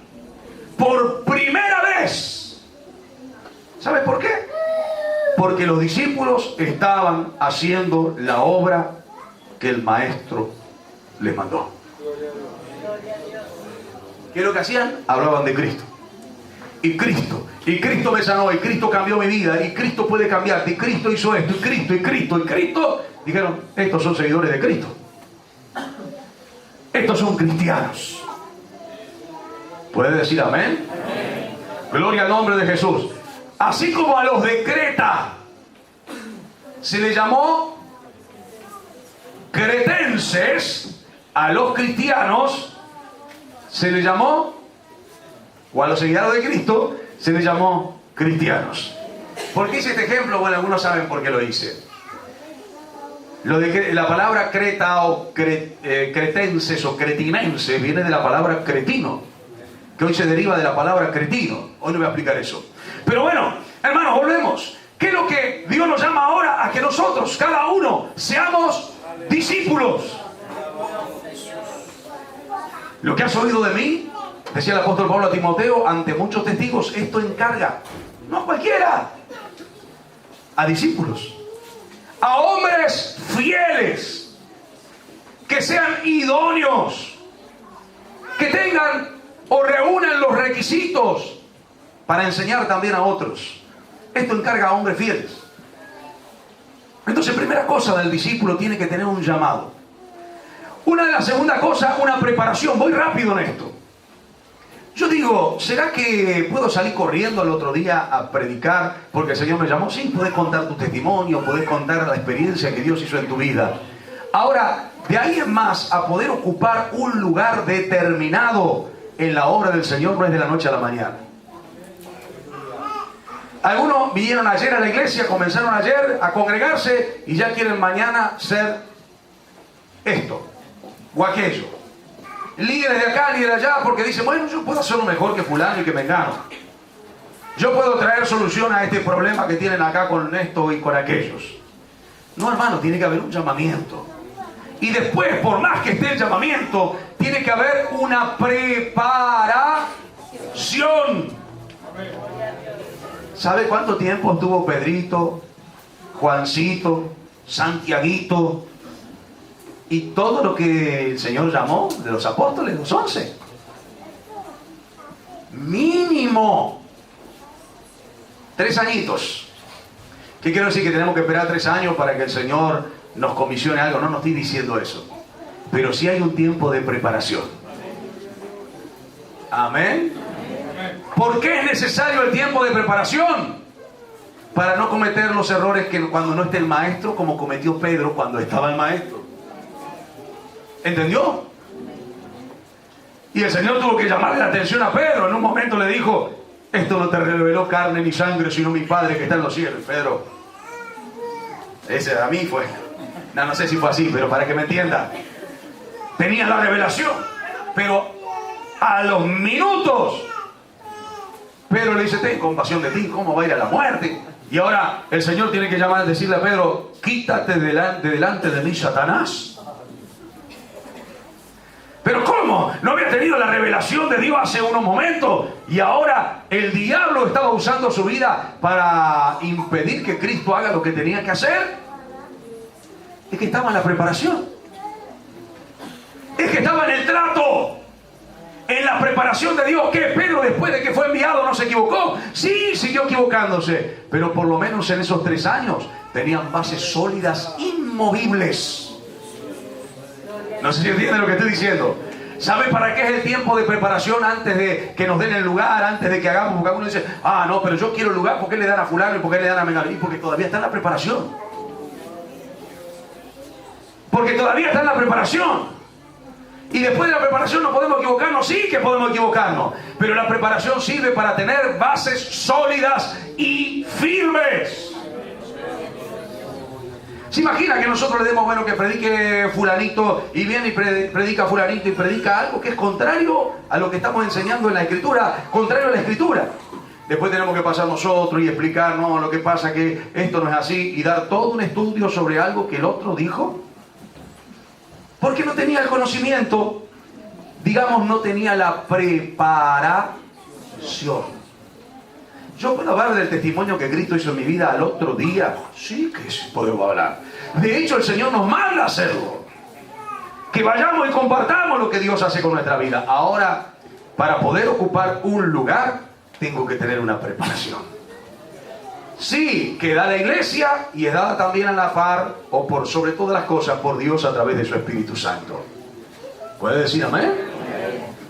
Por primera vez. ¿Sabes por qué? Porque los discípulos estaban haciendo la obra que el maestro les mandó. ¿Qué es lo que hacían? Hablaban de Cristo. Y Cristo me sanó, y Cristo cambió mi vida, y Cristo puede cambiarte, y Cristo hizo esto, y Cristo. Dijeron, estos son seguidores de Cristo. Estos son cristianos. ¿Puede decir amén? Amén. Gloria al nombre de Jesús. Así como a los de Creta se les llamó cretenses, a los cristianos se les llamó, o a los seguidores de Cristo se les llamó cristianos. ¿Por qué hice este ejemplo? Bueno, algunos saben por qué lo hice. La palabra creta o cretenses o cretinenses viene de la palabra cretino, que hoy se deriva de la palabra cretino. Hoy no voy a explicar eso. Pero bueno, hermanos, volvemos. ¿Qué es lo que Dios nos llama ahora? A que nosotros, cada uno, seamos discípulos. Lo que has oído de mí, decía el apóstol Pablo a Timoteo, ante muchos testigos, esto encarga, no a cualquiera, a discípulos, a hombres fieles, que sean idóneos, que tengan o reúnan los requisitos para enseñar también a otros. Esto encarga a hombres fieles. Entonces, primera cosa del discípulo, tiene que tener un llamado. Una de las segunda cosas, una preparación. Voy rápido en esto. Yo digo, ¿será que puedo salir corriendo al otro día a predicar porque el Señor me llamó? Sí, podés contar tu testimonio, podés contar la experiencia que Dios hizo en tu vida. Ahora, de ahí en más, a poder ocupar un lugar determinado en la obra del Señor no es de la noche a la mañana. Algunos vinieron ayer a la iglesia, comenzaron ayer a congregarse y ya quieren mañana ser esto o aquello. Líderes de acá, líderes de allá, porque dicen, bueno, yo puedo hacerlo mejor que fulano y que mengano. Yo puedo traer solución a este problema que tienen acá con esto y con aquellos. No, hermano, tiene que haber un llamamiento. Y después, por más que esté el llamamiento, tiene que haber una preparación. ¿Sabe cuánto tiempo estuvo Pedrito, Juancito, Santiaguito y todo lo que el Señor llamó de los apóstoles, los 11? Mínimo 3 añitos. ¿Qué quiero decir? Que tenemos que esperar 3 años para que el Señor nos comisione algo. No estoy diciendo eso, pero sí hay un tiempo de preparación. Amén. ¿Por qué es necesario el tiempo de preparación? Para no cometer los errores que cuando no esté el maestro, como cometió Pedro cuando estaba el maestro. ¿Entendió? Y el Señor tuvo que llamarle la atención a Pedro. En un momento le dijo, esto no te reveló carne ni sangre, sino mi Padre que está en los cielos. Pedro, ese a mí fue. No sé si fue así, pero para que me entienda. Tenía la revelación, pero a los minutos Pedro le dice, ten compasión de ti, ¿cómo va a ir a la muerte? Y ahora el Señor tiene que llamar a decirle a Pedro, quítate delante de mí, Satanás. Pero ¿cómo? ¿No había tenido la revelación de Dios hace unos momentos? Y ahora el diablo estaba usando su vida para impedir que Cristo haga lo que tenía que hacer. Es que estaba en la preparación. Es que estaba en el trato. En la preparación de Dios. ¿Qué? Pedro, después de que fue enviado, no se equivocó. Sí, siguió equivocándose. Pero por lo menos en esos 3 años tenían bases sólidas, inmovibles. No sé si entienden lo que estoy diciendo. ¿Sabe para qué es el tiempo de preparación antes de que nos den el lugar, antes de que hagamos? Porque algunos dicen, ah, no, pero yo quiero el lugar, ¿por qué le dan a fulano y por qué le dan a mengano? Y porque todavía está en la preparación. Porque todavía está en la preparación. Y después de la preparación no podemos equivocarnos. Sí que podemos equivocarnos. Pero la preparación sirve para tener bases sólidas y firmes. ¿Se imagina que nosotros le demos, bueno, que predique fulanito y viene y predica fulanito y predica algo que es contrario a lo que estamos enseñando en la Escritura, contrario a la Escritura? Después tenemos que pasar nosotros y explicar, no, lo que pasa que esto no es así, y dar todo un estudio sobre algo que el otro dijo. Porque no tenía el conocimiento, digamos, no tenía la preparación. ¿Yo puedo hablar del testimonio que Cristo hizo en mi vida al otro día? Sí que sí podemos hablar. De hecho, el Señor nos manda a hacerlo. Que vayamos y compartamos lo que Dios hace con nuestra vida. Ahora, para poder ocupar un lugar, tengo que tener una preparación. Sí, que da la iglesia y es dada también a la par, o por sobre todas las cosas, por Dios a través de su Espíritu Santo. ¿Puede decir amén?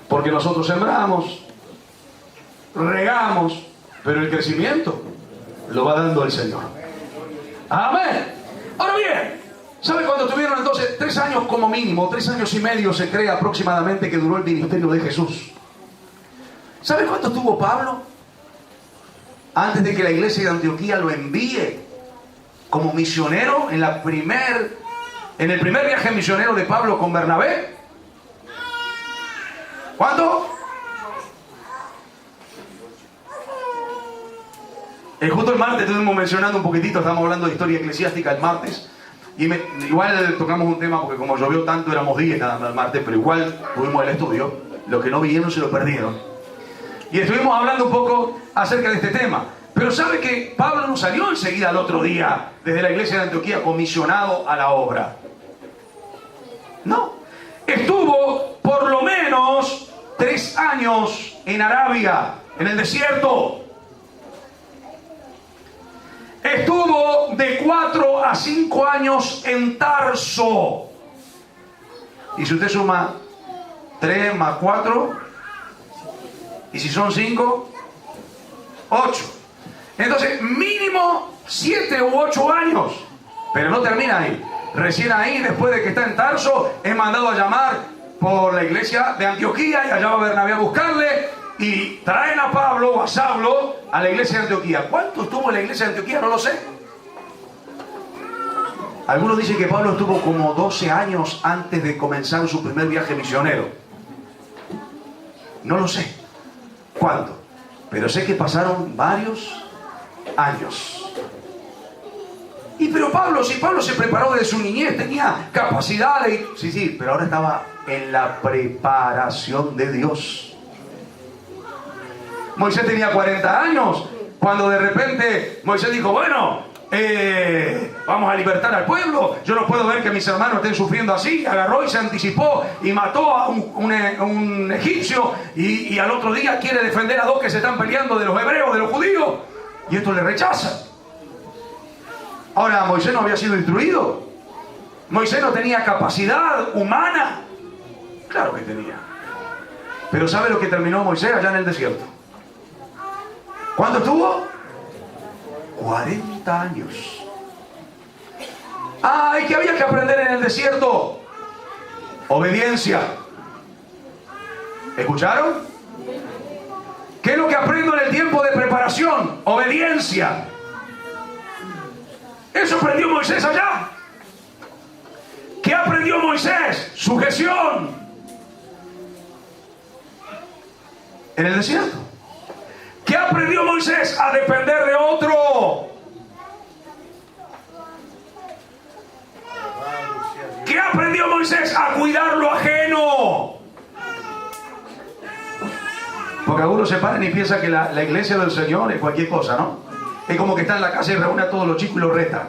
Porque nosotros sembramos, regamos, pero el crecimiento lo va dando el Señor. Amén. Ahora bien, ¿sabe cuándo tuvieron entonces 3 años como mínimo? 3 años y medio se cree aproximadamente que duró el ministerio de Jesús. ¿Sabe cuánto tuvo Pablo? Antes de que la iglesia de Antioquía lo envíe como misionero en el primer viaje misionero de Pablo con Bernabé. ¿Cuánto? Justo el martes estuvimos mencionando un poquitito, estamos hablando de historia eclesiástica el martes, y igual tocamos un tema porque como llovió tanto éramos 10 nada más el martes, pero igual tuvimos el estudio, los que no vinieron se lo perdieron. Y estuvimos hablando un poco acerca de este tema. Pero sabe que Pablo no salió enseguida al otro día desde la iglesia de Antioquía comisionado a la obra. No. Estuvo por lo menos 3 años en Arabia, en el desierto. Estuvo de 4 a 5 años en Tarso. Y si usted suma 3 más 4, y si son 5, 8. Entonces, mínimo 7 u 8 años. Pero no termina ahí. Recién ahí, después de que está en Tarso, es mandado a llamar por la iglesia de Antioquía y allá va Bernabé a buscarle. y traen a Pablo o a Saulo a la iglesia de Antioquía. ¿Cuánto estuvo en la iglesia de Antioquía? No lo sé. Algunos dicen que Pablo estuvo como 12 años antes de comenzar su primer viaje misionero. No lo sé cuánto, pero sé que pasaron varios años. Y pero Pablo, si Pablo se preparó desde su niñez, tenía capacidad de... Sí, pero ahora estaba en la preparación de Dios. Moisés tenía 40 años, cuando de repente Moisés dijo, bueno, vamos a libertar al pueblo, yo no puedo ver que mis hermanos estén sufriendo así. Agarró y se anticipó y mató a un egipcio, y al otro día quiere defender a dos que se están peleando de los hebreos, de los judíos, y esto le rechaza. Ahora, Moisés no había sido instruido. Moisés no tenía capacidad humana. Claro que tenía. Pero ¿sabe lo que terminó Moisés allá en el desierto? ¿Cuánto estuvo? 40 años. ¿Y qué había que aprender en el desierto? Obediencia. ¿Escucharon? ¿Qué es lo que aprendo en el tiempo de preparación? Obediencia. Eso aprendió Moisés allá. ¿Qué aprendió Moisés? Sujeción. En el desierto. ¿Qué aprendió Moisés? A depender de otro. ¿Qué aprendió Moisés? A cuidar lo ajeno. Porque algunos se paran y piensan que la iglesia del Señor es cualquier cosa, ¿no? Es como que está en la casa y reúne a todos los chicos y los reta.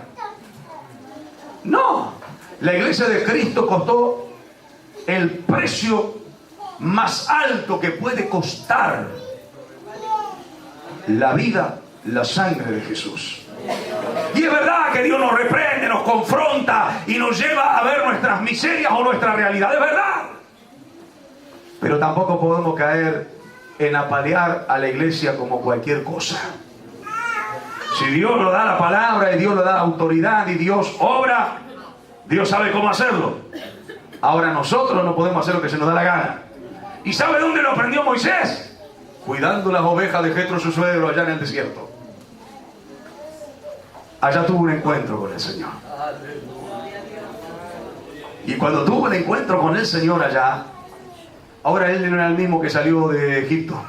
No. La iglesia de Cristo costó el precio más alto que puede costar la vida, la sangre de Jesús. Y es verdad que Dios nos reprende, nos confronta y nos lleva a ver nuestras miserias o nuestra realidad. Es verdad. Pero tampoco podemos caer en apalear a la iglesia como cualquier cosa. Si Dios nos da la palabra y Dios nos da la autoridad y Dios obra, Dios sabe cómo hacerlo. Ahora nosotros no podemos hacer lo que se nos da la gana. ¿Y sabe dónde lo aprendió Moisés? Cuidando las ovejas de Jetro, su suegro, allá en el desierto. Allá tuvo un encuentro con el Señor. Y cuando tuvo el encuentro con el Señor allá, ahora él no era el mismo que salió de Egipto.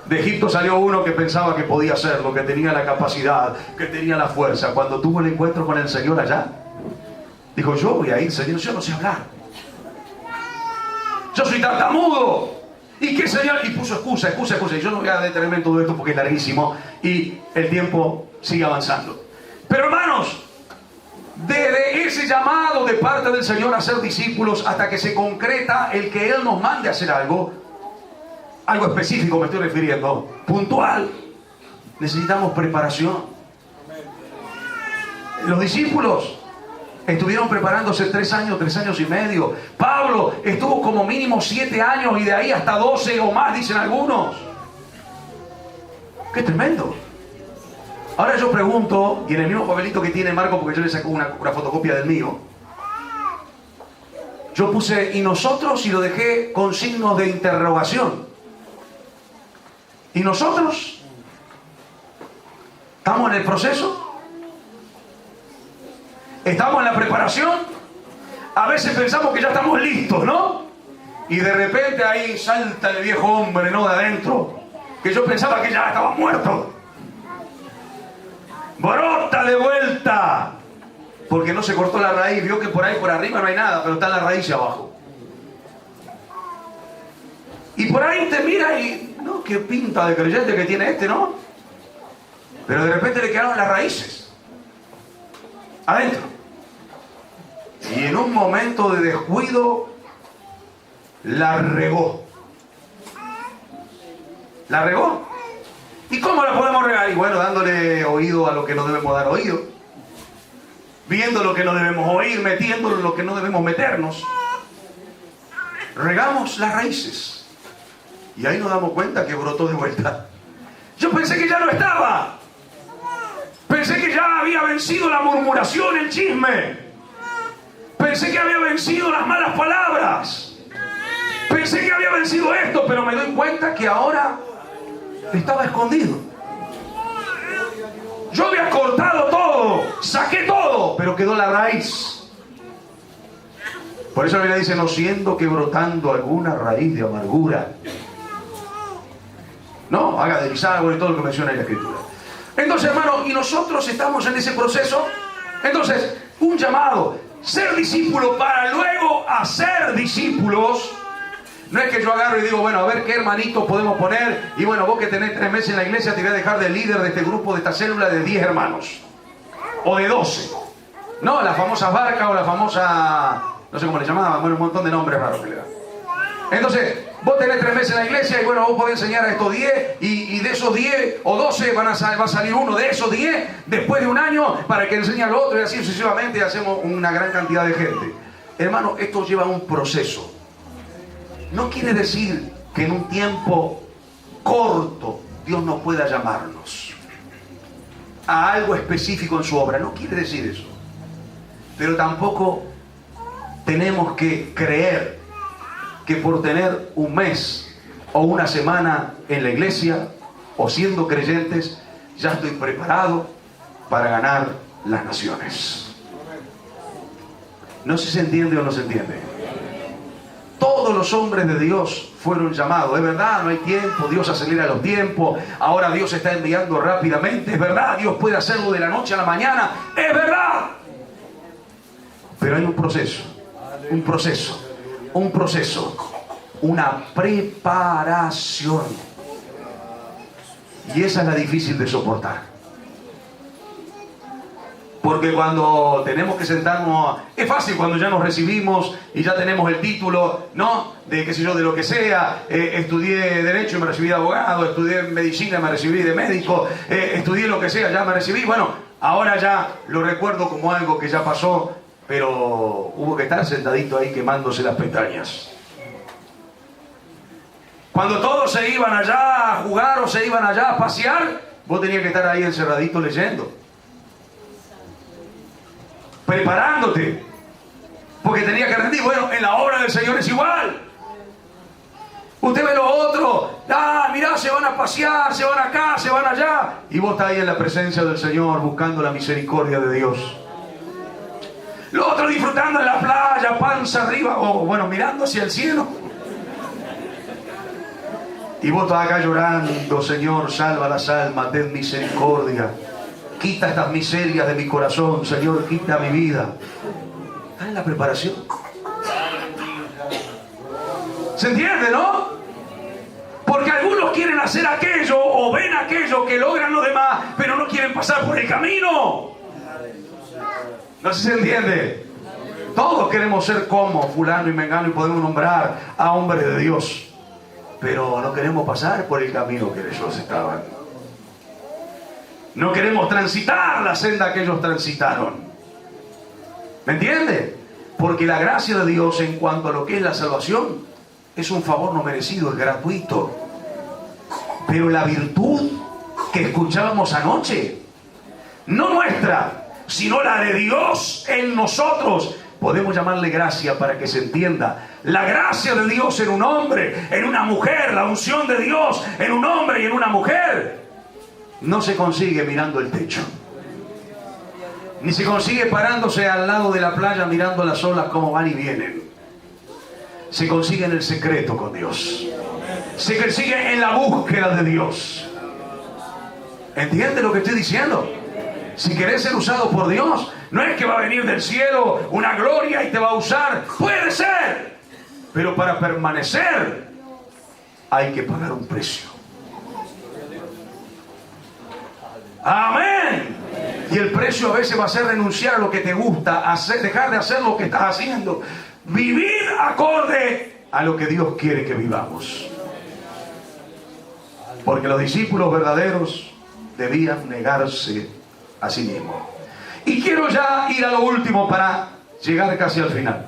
De Egipto salió uno que pensaba que podía hacerlo, que tenía la capacidad, que tenía la fuerza. Cuando tuvo el encuentro con el Señor allá, dijo, yo voy a ir, Señor, yo no sé hablar. Yo soy tartamudo. ¿Y qué, Señor? Y puso excusa. Y yo no voy a detenerme en todo esto porque es larguísimo y el tiempo sigue avanzando. Pero hermanos, desde ese llamado de parte del Señor a ser discípulos hasta que se concreta el que Él nos mande a hacer algo específico me estoy refiriendo, puntual, necesitamos preparación. Los discípulos estuvieron preparándose 3 años, 3 años y medio. Pablo estuvo como mínimo 7 años y de ahí hasta 12 o más, dicen algunos. ¡Qué tremendo! Ahora yo pregunto, y en el mismo papelito que tiene Marco, porque yo le saco una fotocopia del mío, yo puse, ¿y nosotros? Y lo dejé con signos de interrogación. ¿Y nosotros? ¿Estamos en el proceso? ¿Estamos en la preparación? A veces pensamos que ya estamos listos, ¿no? Y de repente ahí salta el viejo hombre, ¿no? De adentro, que yo pensaba que ya estaba muerto. Brota de vuelta, porque no se cortó la raíz. Vio que por ahí, por arriba no hay nada, pero está la raíz abajo. Y por ahí te mira y, no, qué pinta de creyente que tiene este, ¿no? Pero de repente le quedaron las raíces adentro. Y en un momento de descuido la regó. La regó. ¿Y cómo la podemos regar? Y bueno, dándole oído a lo que no debemos dar oído, viendo lo que no debemos oír, metiéndolo en lo que no debemos meternos. Regamos las raíces. Y ahí nos damos cuenta que brotó de vuelta. Yo pensé que ya no estaba. Pensé que ya había vencido la murmuración, el chisme. Pensé que había vencido las malas palabras. Pensé que había vencido esto, pero me doy cuenta que ahora estaba escondido. Yo había cortado todo, saqué todo, pero quedó la raíz. Por eso la Biblia dice, no siendo que brotando alguna raíz de amargura. No, haga de bisagra y todo lo que menciona en la Escritura. Entonces, hermano, y nosotros estamos en ese proceso. Entonces, un llamado, ser discípulo para luego hacer discípulos. No es que yo agarro y digo, bueno, a ver qué hermanito podemos poner. Y bueno, vos que tenés 3 meses en la iglesia, te voy a dejar de líder de este grupo, de esta célula de 10 hermanos. O de 12. No, las famosas barcas o la famosa, no sé cómo le llamaban, bueno, un montón de nombres raros que le dan. Entonces, vos tenés 3 meses en la iglesia y bueno, vos podés enseñar a estos 10 y de esos 10 o 12 va a salir uno de esos 10 después de un año para que enseñe al otro y así sucesivamente y hacemos una gran cantidad de gente. Hermano, esto lleva un proceso. No quiere decir que en un tiempo corto Dios no pueda llamarnos a algo específico en su obra. No quiere decir eso. Pero tampoco tenemos que creer que por tener un mes o una semana en la iglesia o siendo creyentes ya estoy preparado para ganar las naciones. No sé si se entiende o no se entiende. Todos los hombres de Dios fueron llamados. Es verdad, no hay tiempo, Dios acelera los tiempos, ahora Dios está enviando rápidamente, es verdad, Dios puede hacerlo de la noche a la mañana, es verdad. Pero hay un proceso, una preparación. Y esa es la difícil de soportar. Porque cuando tenemos que sentarnos, es fácil cuando ya nos recibimos y ya tenemos el título, ¿no? De qué sé yo, de lo que sea. Estudié Derecho y me recibí de abogado, estudié Medicina y me recibí de médico, estudié lo que sea, ya me recibí. Bueno, ahora ya lo recuerdo como algo que ya pasó, pero hubo que estar sentadito ahí quemándose las pestañas. Cuando todos se iban allá a jugar o se iban allá a pasear, vos tenías que estar ahí encerradito leyendo. Preparándote, porque tenía que rendir. Bueno, en la obra del Señor es igual. Usted ve lo otro, mirá, se van a pasear, se van acá, se van allá, y vos estás ahí en la presencia del Señor buscando la misericordia de Dios. Lo otro disfrutando en la playa, panza arriba, o bueno, mirando hacia el cielo. Y vos estás acá llorando, Señor, salva las almas, ten misericordia. Quita estas miserias de mi corazón, Señor, quita mi vida. ¿Está en la preparación? ¿Se entiende, no? Porque algunos quieren hacer aquello o ven aquello que logran los demás, pero no quieren pasar por el camino. No sé si se entiende. Todos queremos ser como fulano y mengano y podemos nombrar a hombres de Dios, pero no queremos pasar por el camino que ellos estaban. No queremos transitar la senda que ellos transitaron. ¿Me entiende? Porque la gracia de Dios en cuanto a lo que es la salvación es un favor no merecido, es gratuito. Pero la virtud que escuchábamos anoche, no nuestra, sino la de Dios en nosotros, podemos llamarle gracia para que se entienda. La gracia de Dios en un hombre, en una mujer, la unción de Dios en un hombre y en una mujer, no se consigue mirando el techo, ni se consigue parándose al lado de la playa mirando las olas como van y vienen. Se consigue en el secreto con Dios, se consigue en la búsqueda de Dios. ¿Entiende lo que estoy diciendo? Si querés ser usado por Dios, no es que va a venir del cielo una gloria y te va a usar. Puede ser, pero para permanecer hay que pagar un precio. Amén. Y el precio a veces va a ser renunciar a lo que te gusta, dejar de hacer lo que estás haciendo, vivir acorde a lo que Dios quiere que vivamos. Porque los discípulos verdaderos debían negarse a sí mismos. Y quiero ya ir a lo último para llegar casi al final.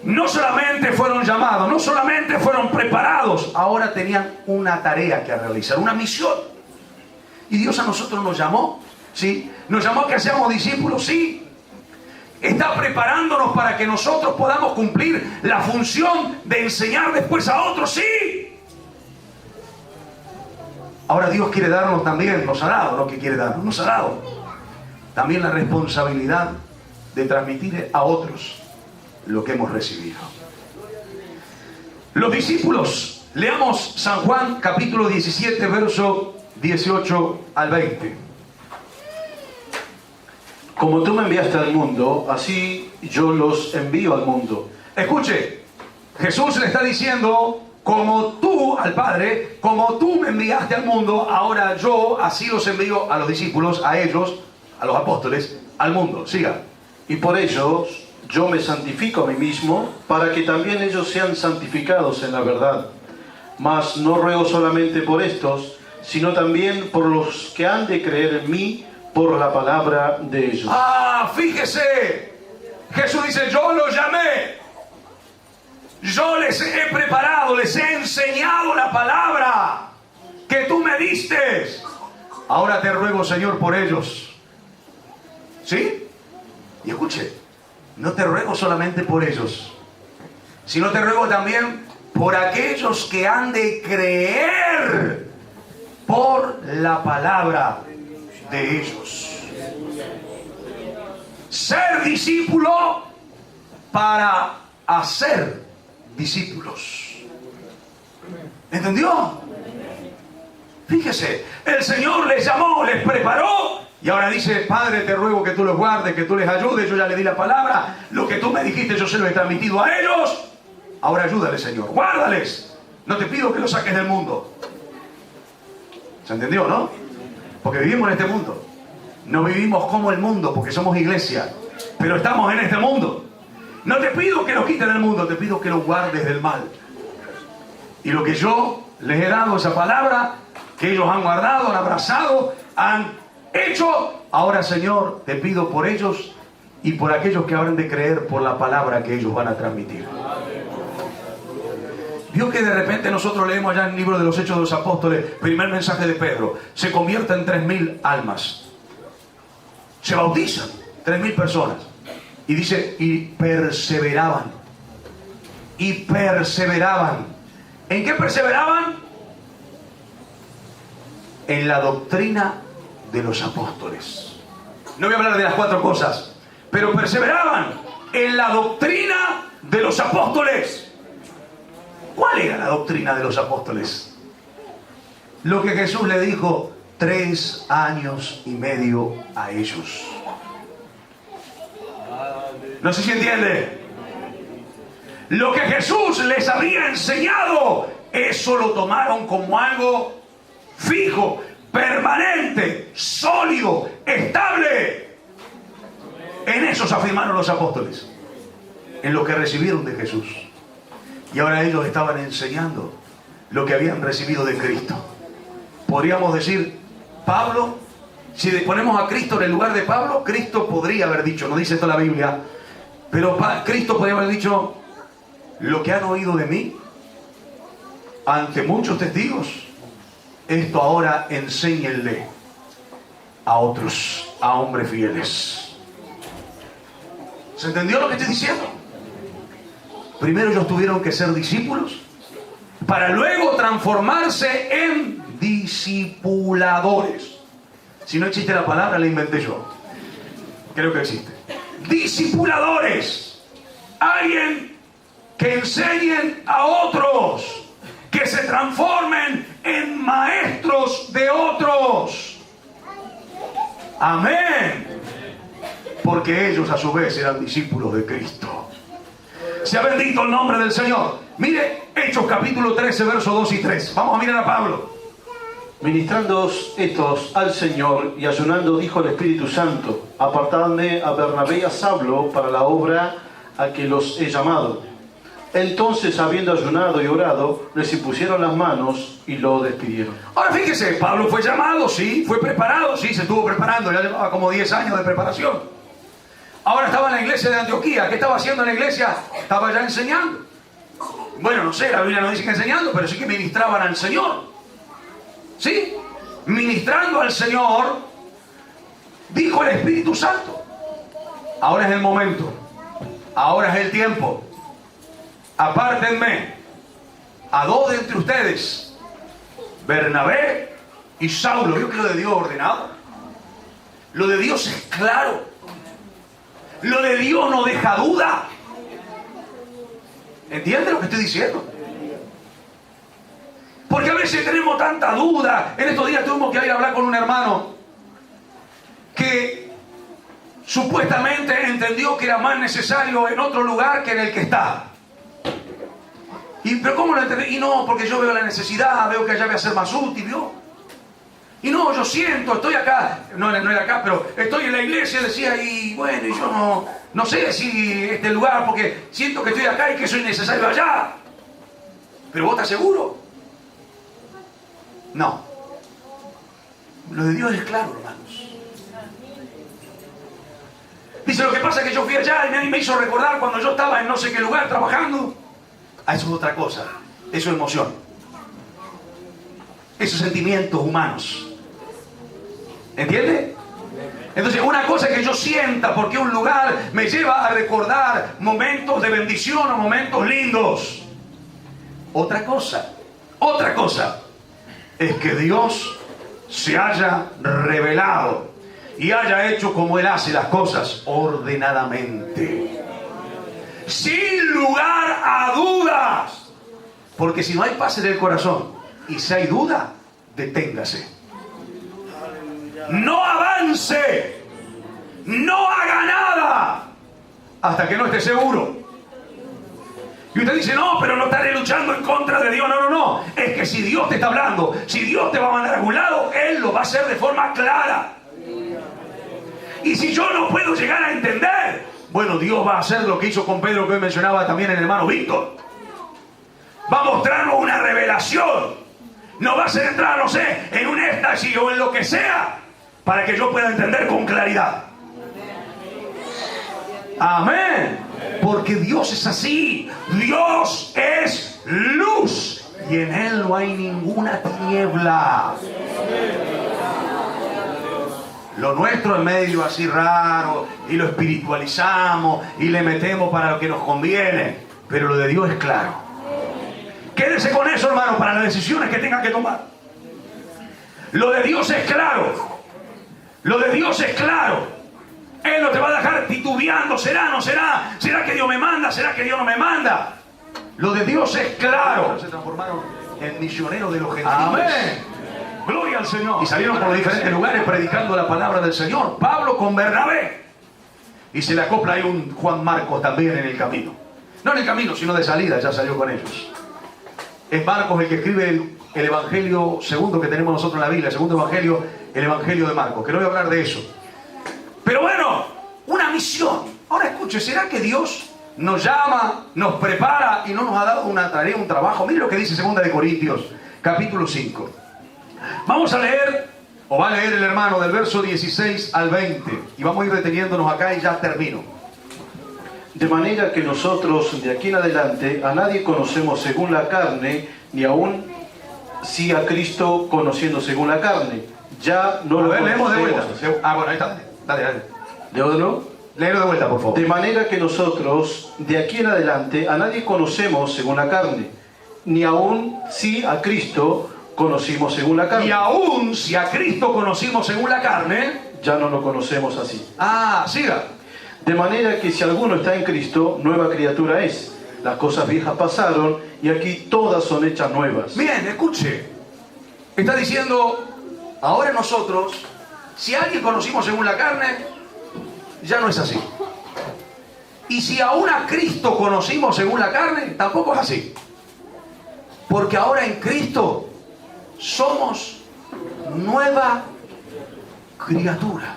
No solamente fueron llamados, no solamente fueron preparados, ahora tenían una tarea que realizar, una misión. Y Dios a nosotros nos llamó, ¿sí? Nos llamó a que seamos discípulos, sí. Está preparándonos para que nosotros podamos cumplir la función de enseñar después a otros, sí. Ahora Dios quiere darnos también, nos ha dado lo que quiere darnos, nos ha dado también la responsabilidad de transmitir a otros lo que hemos recibido. Los discípulos, leamos San Juan capítulo 17, verso 18 al 20. Como tú me enviaste al mundo, así yo los envío al mundo. Escuche, Jesús le está diciendo, como tú al Padre, como tú me enviaste al mundo, ahora yo así los envío a los discípulos, a ellos, a los apóstoles, al mundo. Siga. Y por ellos yo me santifico a mí mismo, para que también ellos sean santificados en la verdad. Mas no ruego solamente por estos, sino también por los que han de creer en mí por la palabra de ellos. Ah, fíjese, Jesús dice, yo los llamé, yo les he preparado, les he enseñado la palabra que tú me diste. Ahora te ruego, Señor, por ellos. ¿Sí? Y escuche, no te ruego solamente por ellos, sino te ruego también por aquellos que han de creer por la palabra de ellos. Ser discípulo para hacer discípulos. ¿Entendió? Fíjese, el Señor les llamó, les preparó y ahora dice, Padre, te ruego que tú los guardes, que tú les ayudes. Yo ya le di la palabra, lo que tú me dijiste yo se lo he transmitido a ellos. Ahora ayúdales, Señor, guárdales. No te pido que los saques del mundo. ¿Se entendió, no? Porque vivimos en este mundo. No vivimos como el mundo porque somos iglesia, pero estamos en este mundo. No te pido que los quites del mundo, te pido que los guardes del mal. Y lo que yo les he dado, esa palabra que ellos han guardado, han abrazado, han hecho, ahora, Señor, te pido por ellos y por aquellos que habrán de creer por la palabra que ellos van a transmitir. Vio que de repente nosotros leemos allá en el libro de los Hechos de los Apóstoles, primer mensaje de Pedro, se convierte en 3.000 almas. Se bautizan 3.000 personas. Y dice, y perseveraban. Y perseveraban. ¿En qué perseveraban? En la doctrina de los apóstoles. No voy a hablar de las 4 cosas, pero perseveraban en la doctrina de los apóstoles. ¿Cuál era la doctrina de los apóstoles? Lo que Jesús le dijo 3 años y medio a ellos. No sé si entiende. Lo que Jesús les había enseñado, eso lo tomaron como algo fijo, permanente, sólido, estable. En eso se afirmaron los apóstoles, en lo que recibieron de Jesús. Y ahora ellos estaban enseñando lo que habían recibido de Cristo. Podríamos decir, Pablo, si ponemos a Cristo en el lugar de Pablo, Cristo podría haber dicho, no dice esto la Biblia, pero Cristo podría haber dicho, lo que han oído de mí, ante muchos testigos, esto ahora enséñenle a otros, a hombres fieles. ¿Se entendió lo que estoy diciendo? Primero ellos tuvieron que ser discípulos para luego transformarse en discipuladores. Si no existe la palabra, la inventé yo. Creo que existe. Discipuladores. Alguien que enseñen a otros, que se transformen en maestros de otros. Amén. Porque ellos a su vez eran discípulos de Cristo. Sea bendito el nombre del Señor. Mire Hechos capítulo 13, versos 2 y 3. Vamos a mirar a Pablo. Ministrando estos al Señor y ayunando, dijo el Espíritu Santo, apartadme a Bernabé y a Saulo para la obra a que los he llamado. Entonces, habiendo ayunado y orado, les impusieron las manos y lo despidieron. Ahora fíjese, Pablo fue llamado, sí, fue preparado, sí, se estuvo preparando, ya llevaba como 10 años de preparación. Ahora estaba en la iglesia de Antioquía. ¿Qué estaba haciendo en la iglesia? Estaba ya enseñando. Bueno, no sé, la Biblia no dice que enseñando, pero sí que ministraban al Señor. ¿Sí? Ministrando al Señor, dijo el Espíritu Santo. Ahora es el momento. Ahora es el tiempo. Apártenme a dos de entre ustedes, Bernabé y Saulo. Yo creo que lo de Dios es ordenado. Lo de Dios es claro. Lo de Dios no deja duda. ¿Entiende lo que estoy diciendo? Porque a veces tenemos tanta duda. En estos días tuvimos que ir a hablar con un hermano que supuestamente entendió que era más necesario en otro lugar que en el que está. ¿Pero cómo lo entendí? Y no, porque yo veo la necesidad, veo que allá voy a ser más útil, ¿vio? Y no, yo siento, estoy acá, no era acá, pero estoy en la iglesia, decía, y bueno, y yo no sé si este lugar, porque siento que estoy acá y que soy necesario allá. ¿Pero vos estás seguro? No. Lo de Dios es claro, hermanos. Dice, lo que pasa es que yo fui allá y me hizo recordar cuando yo estaba en no sé qué lugar trabajando. Ah, eso es otra cosa. Eso es emoción. Esos sentimientos humanos. ¿Entiende? Entonces, una cosa es que yo sienta porque un lugar me lleva a recordar momentos de bendición o momentos lindos. Otra cosa es que Dios se haya revelado y haya hecho como Él hace las cosas, ordenadamente, sin lugar a dudas. Porque si no hay paz en el corazón y si hay duda, deténgase. No avance, no haga nada hasta que no esté seguro. Y usted dice, no, pero no estaré luchando en contra de Dios. No. Es que si Dios te está hablando, si Dios te va a mandar a algún lado, Él lo va a hacer de forma clara. Y si yo no puedo llegar a entender, bueno, Dios va a hacer lo que hizo con Pedro, que hoy mencionaba también el hermano Víctor. Va a mostrarnos una revelación. No va a hacer entrar, no sé, en un éxtasis o en lo que sea, para que yo pueda entender con claridad. Amén. Porque Dios es así. Dios es luz y en Él no hay ninguna tiniebla. Lo nuestro es medio así raro y lo espiritualizamos y le metemos para lo que nos conviene. Pero lo de Dios es claro. Quédese con eso, hermano, para las decisiones que tengan que tomar. Lo de Dios es claro. Lo de Dios es claro. Él no te va a dejar titubeando. ¿Será, no será? ¿Será que Dios me manda? ¿Será que Dios no me manda? Lo de Dios es claro. Se transformaron en misioneros de los gentiles. Amén. Gloria al Señor. Y salieron por los diferentes lugares predicando la palabra del Señor. Pablo con Bernabé. Y se le acopla ahí un Juan Marcos también en el camino. No en el camino, sino de salida. Ya salió con ellos. Es Marcos el que escribe el evangelio segundo que tenemos nosotros en la Biblia. El segundo evangelio, el evangelio de Marcos. Que no voy a hablar de eso. Pero bueno, una misión. Ahora escuche, ¿será que Dios nos llama, nos prepara y no nos ha dado una tarea, un trabajo? Mire lo que dice 2 de Corintios, capítulo 5. Vamos a leer, o va a leer el hermano, del verso 16 al 20. Y vamos a ir deteniéndonos acá y ya termino. De manera que nosotros de aquí en adelante a nadie conocemos según la carne, ni aún si a Cristo conociendo según la carne. Ya no lo leemos de conocemos. vuelta. Bueno, ahí está. Dale. ¿Leo de nuevo? Léelo de vuelta, por favor. De manera que nosotros de aquí en adelante a nadie conocemos según la carne, ni aún si a Cristo conocimos según la carne. Y aún si a Cristo conocimos según la carne, ya no lo conocemos así. Siga. De manera que si alguno está en Cristo, nueva criatura es. Las cosas viejas pasaron y aquí todas son hechas nuevas. Bien, escuche. Está diciendo, ahora nosotros, si a alguien conocimos según la carne, ya no es así. Y si aún a Cristo conocimos según la carne, tampoco es así. Porque ahora en Cristo somos nueva criatura.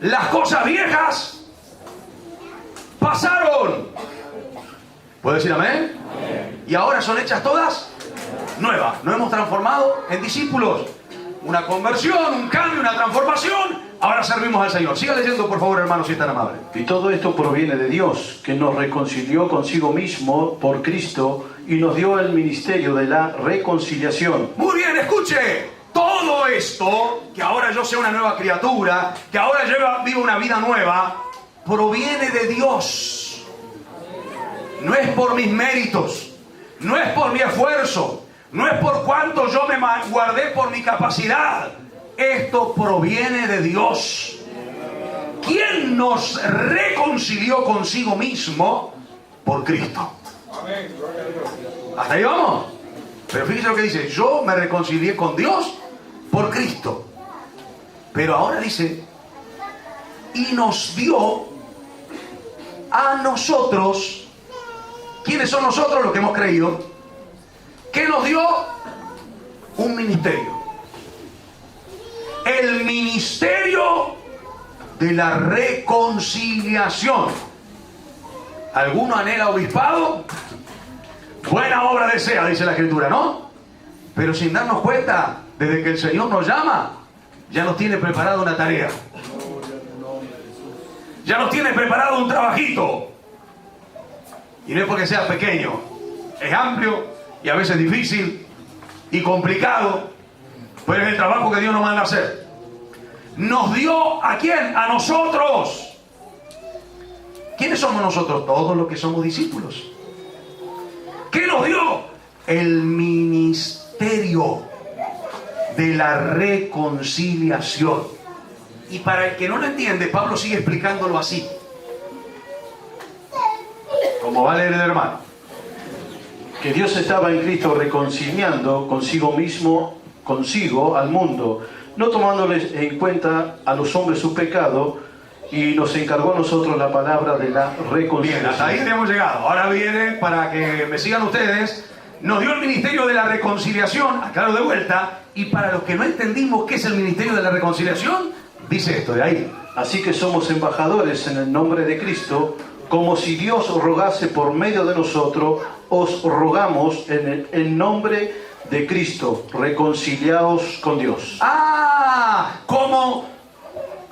Las cosas viejas pasaron. ¿Puedo decir amén? Amén. Y ahora son hechas todas nuevas. Nos hemos transformado en discípulos. Una conversión, un cambio, una transformación. Ahora servimos al Señor. Siga leyendo, por favor, hermano, si es tan amable. Y todo esto proviene de Dios, que nos reconcilió consigo mismo por Cristo y nos dio el ministerio de la reconciliación. Muy bien, escuche. Todo esto, que ahora yo sea una nueva criatura, que ahora yo vivo una vida nueva, proviene de Dios. No es por mis méritos, no es por mi esfuerzo, no es por cuánto yo me guardé por mi capacidad. Esto proviene de Dios. ¿Quién nos reconcilió consigo mismo? Por Cristo. Hasta ahí vamos. Pero fíjense lo que dice: yo me reconcilié con Dios por Cristo. Pero ahora dice: y nos dio a nosotros. ¿Quiénes son nosotros? Los que hemos creído. ¿Qué nos dio? Un ministerio. El ministerio de la reconciliación. ¿Alguno anhela obispado? Buena obra desea, dice la Escritura, ¿no? Pero sin darnos cuenta, desde que el Señor nos llama, ya nos tiene preparado una tarea. Ya nos tiene preparado un trabajito. Y no es porque sea pequeño, es amplio y a veces difícil y complicado, pero es el trabajo que Dios nos manda a hacer. ¿Nos dio a quién? A nosotros. ¿Quiénes somos nosotros? Todos los que somos discípulos. ¿Qué nos dio? El ministerio de la reconciliación. Y para el que no lo entiende, Pablo sigue explicándolo así. Como va a leer el hermano. Que Dios estaba en Cristo reconciliando consigo mismo, consigo al mundo, no tomándoles en cuenta a los hombres su pecado, y nos encargó a nosotros la palabra de la reconciliación. Bien, hasta ahí hemos llegado. Ahora viene, para que me sigan ustedes, nos dio el ministerio de la reconciliación, aclaro de vuelta, y para los que no entendimos qué es el ministerio de la reconciliación, dice esto de ahí. Así que somos embajadores en el nombre de Cristo, como si Dios rogase por medio de nosotros, os rogamos en el nombre de Cristo, reconciliaos con Dios. Ah, como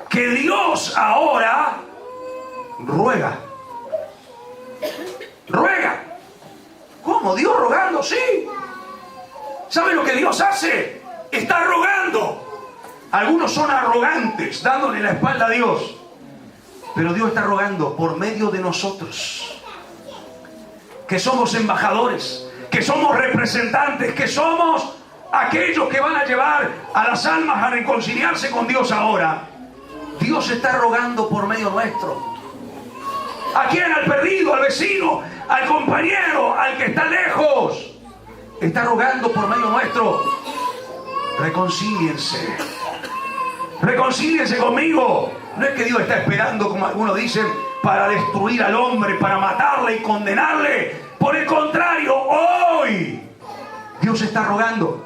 que Dios ahora ruega. Ruega. ¿Cómo? ¿Dios rogando? Sí. ¿Sabe lo que Dios hace? Está rogando. Algunos son arrogantes, dándole la espalda a Dios. Pero Dios está rogando por medio de nosotros, que somos embajadores, que somos representantes, que somos aquellos que van a llevar a las almas a reconciliarse con Dios ahora. Dios está rogando por medio nuestro. ¿A quién? Al perdido, al vecino, al compañero, al que está lejos. Está rogando por medio nuestro. Reconcíliense. Reconcíliense conmigo. No es que Dios está esperando, como algunos dicen, para destruir al hombre, para matarle y condenarle. Por el contrario, hoy Dios está rogando.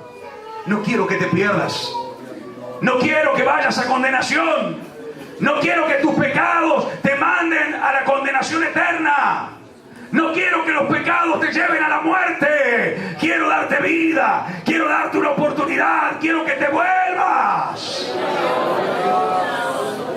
No quiero que te pierdas. No quiero que vayas a condenación. No quiero que tus pecados te manden a la condenación eterna. No quiero que los pecados te lleven a la muerte. Quiero darte vida. Quiero darte una oportunidad. Quiero que te vuelvas.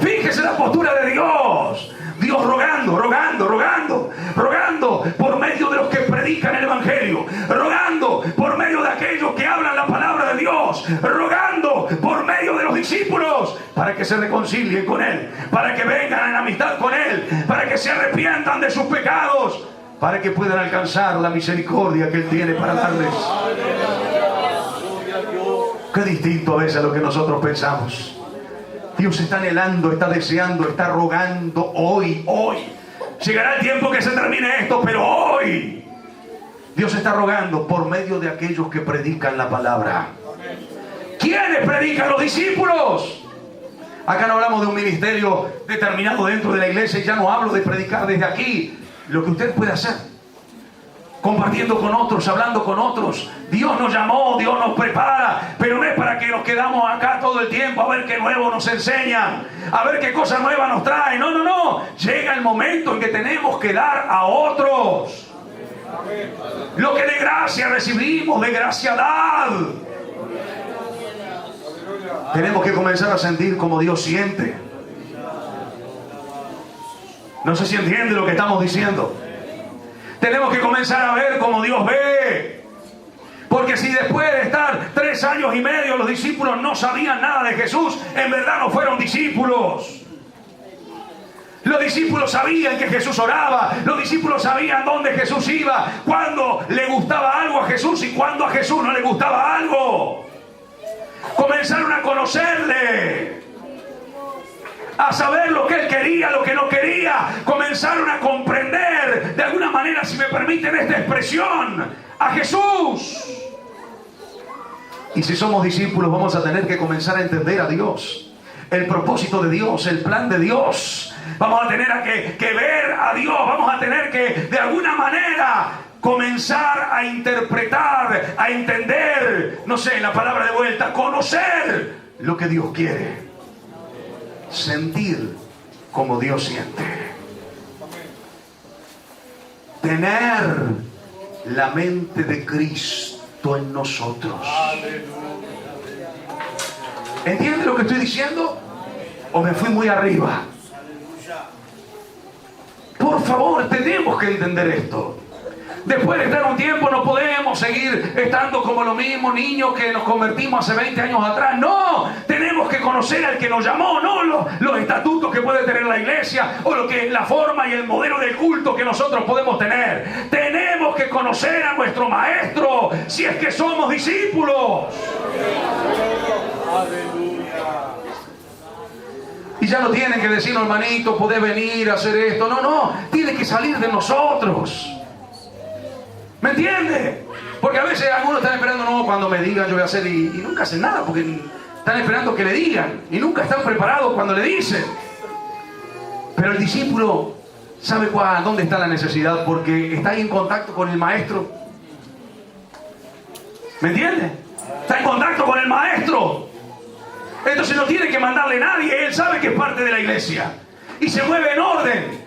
Fíjese la postura de Dios. Dios rogando, rogando, rogando, rogando por medio de los que predican el Evangelio, rogando por medio de aquellos que hablan la palabra de Dios, rogando por medio de los discípulos para que se reconcilien con Él, para que vengan en amistad con Él, para que se arrepientan de sus pecados, para que puedan alcanzar la misericordia que Él tiene para darles. Qué distinto es a lo que nosotros pensamos. Dios está anhelando, está deseando, está rogando hoy. Llegará el tiempo que se termine esto, pero hoy Dios está rogando por medio de aquellos que predican la palabra. ¿Quiénes predican? Los discípulos. Acá no hablamos de un ministerio determinado dentro de la iglesia, y ya no hablo de predicar desde aquí. Lo que usted puede hacer, compartiendo con otros, hablando con otros. Dios nos llamó, Dios nos prepara, pero no es para que nos quedamos acá todo el tiempo a ver qué nuevo nos enseñan, a ver qué cosas nuevas nos traen. No. Llega el momento en que tenemos que dar a otros lo que de gracia recibimos, de gracia dad. Tenemos que comenzar a sentir como Dios siente. No sé si entiende lo que estamos diciendo. Tenemos que comenzar a ver como Dios ve. Porque si después de estar 3 años y medio los discípulos no sabían nada de Jesús, en verdad no fueron discípulos. Los discípulos sabían que Jesús oraba, los discípulos sabían dónde Jesús iba, cuándo le gustaba algo a Jesús y cuándo a Jesús no le gustaba algo. Comenzaron a conocerle, a saber lo que él quería, lo que no quería. Comenzaron a comprender, de alguna manera, si me permiten esta expresión, a Jesús. Y si somos discípulos vamos a tener que comenzar a entender a Dios, el propósito de Dios, el plan de Dios. Vamos a tener que ver a Dios, vamos a tener que de alguna manera comenzar a interpretar, a entender, no sé, la palabra de vuelta, conocer lo que Dios quiere, sentir como Dios siente, tener la mente de Cristo en nosotros. ¿Entiende lo que estoy diciendo? ¿O me fui muy arriba? Por favor, tenemos que entender esto. Después de estar un tiempo no podemos seguir estando como los mismos niños que nos convertimos hace 20 años atrás. No, tenemos que conocer al que nos llamó, no los estatutos que puede tener la iglesia o la forma y el modelo de culto que nosotros podemos tener. Tenemos que conocer a nuestro maestro si es que somos discípulos. Y ya no tienen que decirnos, hermanito, podés venir a hacer esto. No, tiene que salir de nosotros. ¿Me entiende? Porque a veces algunos están esperando, no, cuando me digan yo voy a hacer, y nunca hacen nada porque están esperando que le digan y nunca están preparados cuando le dicen. Pero el discípulo sabe dónde está la necesidad, porque está ahí en contacto con el maestro. ¿Me entiende? Está en contacto con el maestro. Entonces no tiene que mandarle a nadie, él sabe que es parte de la iglesia y se mueve en orden,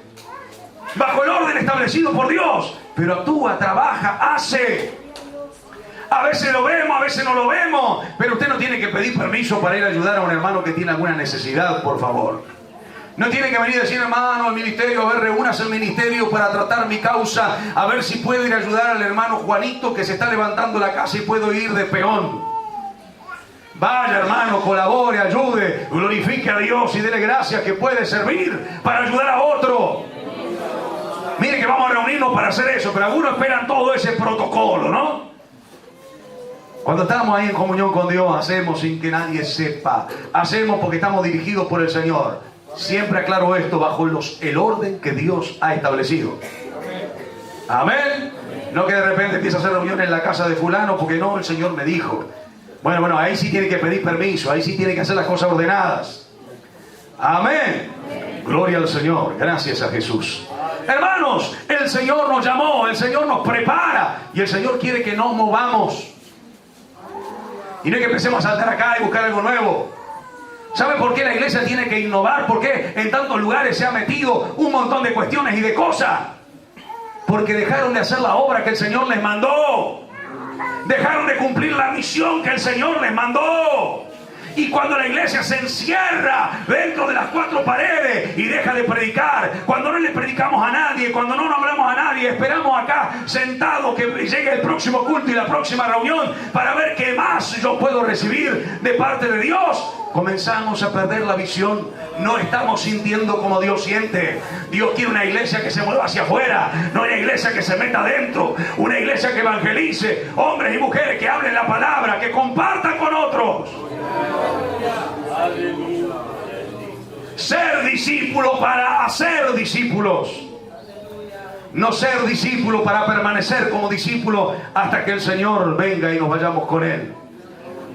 bajo el orden establecido por Dios, pero actúa, trabaja, hace. A veces lo vemos, a veces no lo vemos, pero usted no tiene que pedir permiso para ir a ayudar a un hermano que tiene alguna necesidad, por favor. No tiene que venir a decir, hermano, al ministerio, a ver, reúnase el ministerio para tratar mi causa, a ver si puedo ir a ayudar al hermano Juanito que se está levantando la casa y puedo ir de peón. Vaya, hermano, colabore, ayude, glorifique a Dios y dele gracias que puede servir para ayudar a otro. Mire que vamos a reunirnos para hacer eso, pero algunos esperan todo ese protocolo, ¿no? Cuando estamos ahí en comunión con Dios, hacemos sin que nadie sepa. Hacemos porque estamos dirigidos por el Señor. Siempre aclaro esto bajo el orden que Dios ha establecido. Amén. No que de repente empiece a hacer reunión en la casa de fulano porque no, el Señor me dijo. Bueno, ahí sí tiene que pedir permiso, ahí sí tiene que hacer las cosas ordenadas. Amén. Gloria al Señor, gracias a Jesús. Hermanos, el Señor nos llamó, el Señor nos prepara y el Señor quiere que nos movamos. Y no es que empecemos a saltar acá y buscar algo nuevo. ¿Sabe por qué la iglesia tiene que innovar? ¿Por qué en tantos lugares se ha metido un montón de cuestiones y de cosas? Porque dejaron de hacer la obra que el Señor les mandó. Dejaron de cumplir la misión que el Señor les mandó. Y cuando la iglesia se encierra dentro de las 4 paredes y deja de predicar, cuando no le predicamos a nadie, cuando no hablamos a nadie, esperamos acá sentados que llegue el próximo culto y la próxima reunión para ver qué más yo puedo recibir de parte de Dios, comenzamos a perder la visión. No estamos sintiendo como Dios siente. Dios quiere una iglesia que se mueva hacia afuera, no una iglesia que se meta adentro, una iglesia que evangelice, hombres y mujeres que hablen la palabra, que compartan con otros. Aleluya. Ser discípulo para hacer discípulos, no ser discípulo para permanecer como discípulo hasta que el Señor venga y nos vayamos con Él.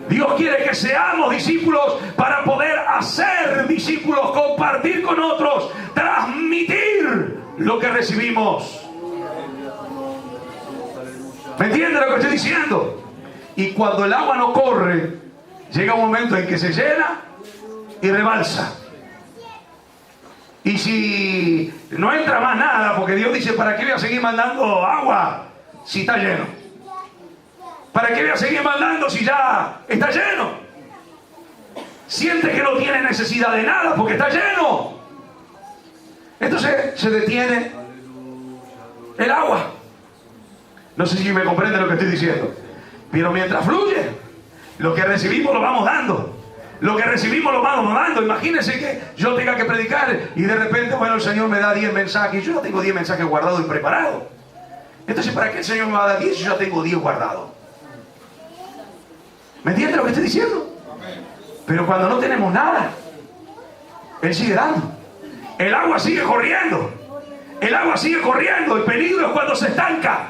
Dios quiere que seamos discípulos para poder hacer discípulos, compartir con otros, transmitir lo que recibimos. ¿Me entiende lo que estoy diciendo? Y cuando el agua no corre, llega un momento en que se llena y rebalsa. Y si no entra más nada, porque Dios dice, ¿para qué voy a seguir mandando agua si está lleno? ¿Para qué voy a seguir mandando si ya está lleno? Siente que no tiene necesidad de nada porque está lleno. Entonces se detiene el agua. No sé si me comprende lo que estoy diciendo. Pero mientras fluye, lo que recibimos lo vamos dando. Lo que recibimos lo vamos dando. Imagínense que yo tenga que predicar y de repente, bueno, el Señor me da 10 mensajes y yo ya tengo 10 mensajes guardados y preparados. Entonces, ¿para qué el Señor me va a dar 10 si yo ya tengo 10 guardados? ¿Me entiende lo que estoy diciendo? Pero cuando no tenemos nada, Él sigue dando. El agua sigue corriendo. El agua sigue corriendo. El peligro es cuando se estanca.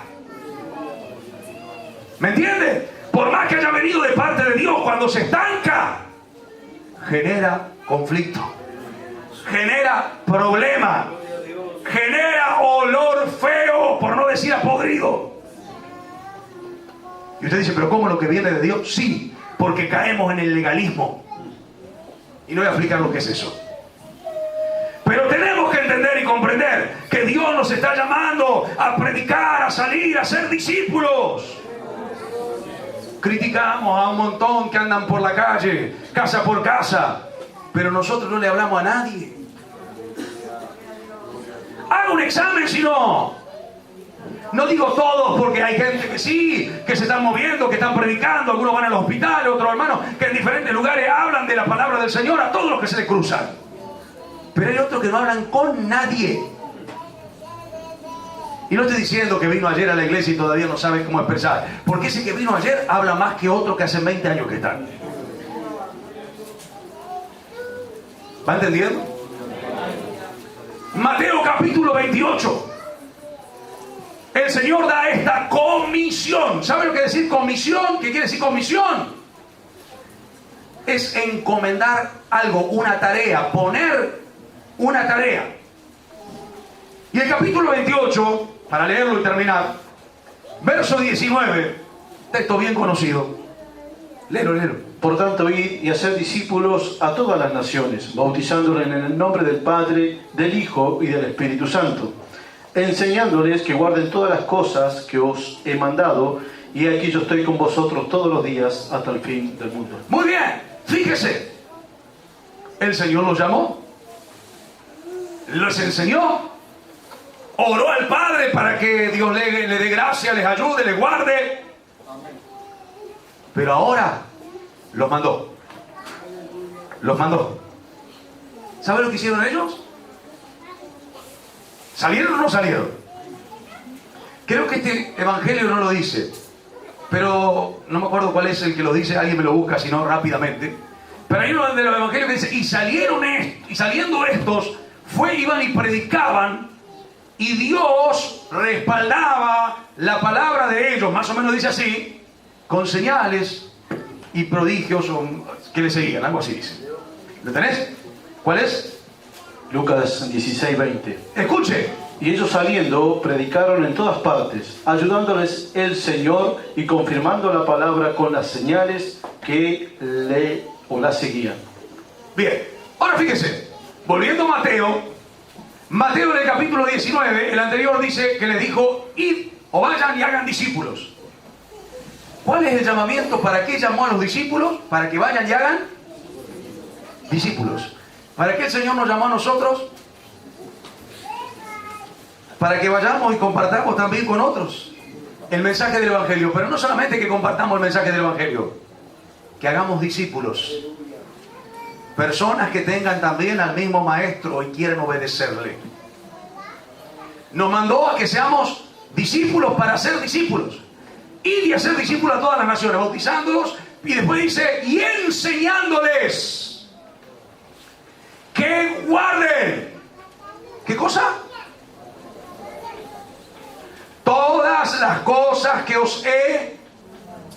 ¿Me entiende? Por más que haya venido de parte de Dios, cuando se estanca, genera conflicto, genera problema, genera olor feo, por no decir apodrido. Y usted dice, pero ¿cómo lo que viene de Dios? Sí, porque caemos en el legalismo. Y no voy a explicar lo que es eso. Pero tenemos que entender y comprender que Dios nos está llamando a predicar, a salir, a ser discípulos. Criticamos a un montón que andan por la calle, casa por casa, pero nosotros no le hablamos a nadie. Haga un examen si no. No digo todos, porque hay gente que sí, que se están moviendo, que están predicando, algunos van al hospital, otros hermanos que en diferentes lugares hablan de la palabra del Señor a todos los que se les cruzan. Pero hay otros que no hablan con nadie. Y no estoy diciendo que vino ayer a la iglesia y todavía no sabe cómo expresar, porque ese que vino ayer habla más que otro que hace 20 años que están. ¿Va entendiendo? Mateo capítulo 28. El Señor da esta comisión. ¿Sabe lo que decir comisión? ¿Qué quiere decir comisión? Es encomendar algo, una tarea, poner una tarea. Y el capítulo 28, para leerlo y terminar, verso 19, texto bien conocido. Léelo, léelo. Por tanto, id y hacer discípulos a todas las naciones, bautizándolos en el nombre del Padre, del Hijo y del Espíritu Santo, enseñándoles que guarden todas las cosas que os he mandado, y aquí yo estoy con vosotros todos los días hasta el fin del mundo. Muy bien, fíjese. El Señor los llamó, los enseñó, oró al Padre para que Dios le dé gracia, les ayude, les guarde. Pero ahora los mandó. Los mandó. ¿Sabe lo que hicieron ellos? ¿Salieron o no salieron? Creo que este evangelio no lo dice, pero no me acuerdo cuál es el que lo dice. Alguien me lo busca, si no, rápidamente. Pero hay uno de los evangelios que dice, y saliendo estos, iban y predicaban, y Dios respaldaba la palabra de ellos, más o menos dice así, con señales y prodigios que le seguían, algo así dice. ¿Lo tenés? ¿Cuál es? Lucas 16:20. Escuche. Y ellos saliendo, predicaron en todas partes, ayudándoles el Señor y confirmando la palabra con las señales que la seguían. Bien, ahora fíjese, volviendo a Mateo en el capítulo 19, el anterior dice que les dijo, id o vayan y hagan discípulos. ¿Cuál es el llamamiento? ¿Para qué llamó a los discípulos? Para que vayan y hagan discípulos. ¿Para qué el Señor nos llamó a nosotros? Para que vayamos y compartamos también con otros el mensaje del Evangelio. Pero no solamente que compartamos el mensaje del Evangelio, que hagamos discípulos. Personas que tengan también al mismo maestro y quieren obedecerle. Nos mandó a que seamos discípulos para ser discípulos. Y hacer discípulos a todas las naciones, bautizándolos, y después dice, y enseñándoles que guarden. ¿Qué cosa? Todas las cosas que os he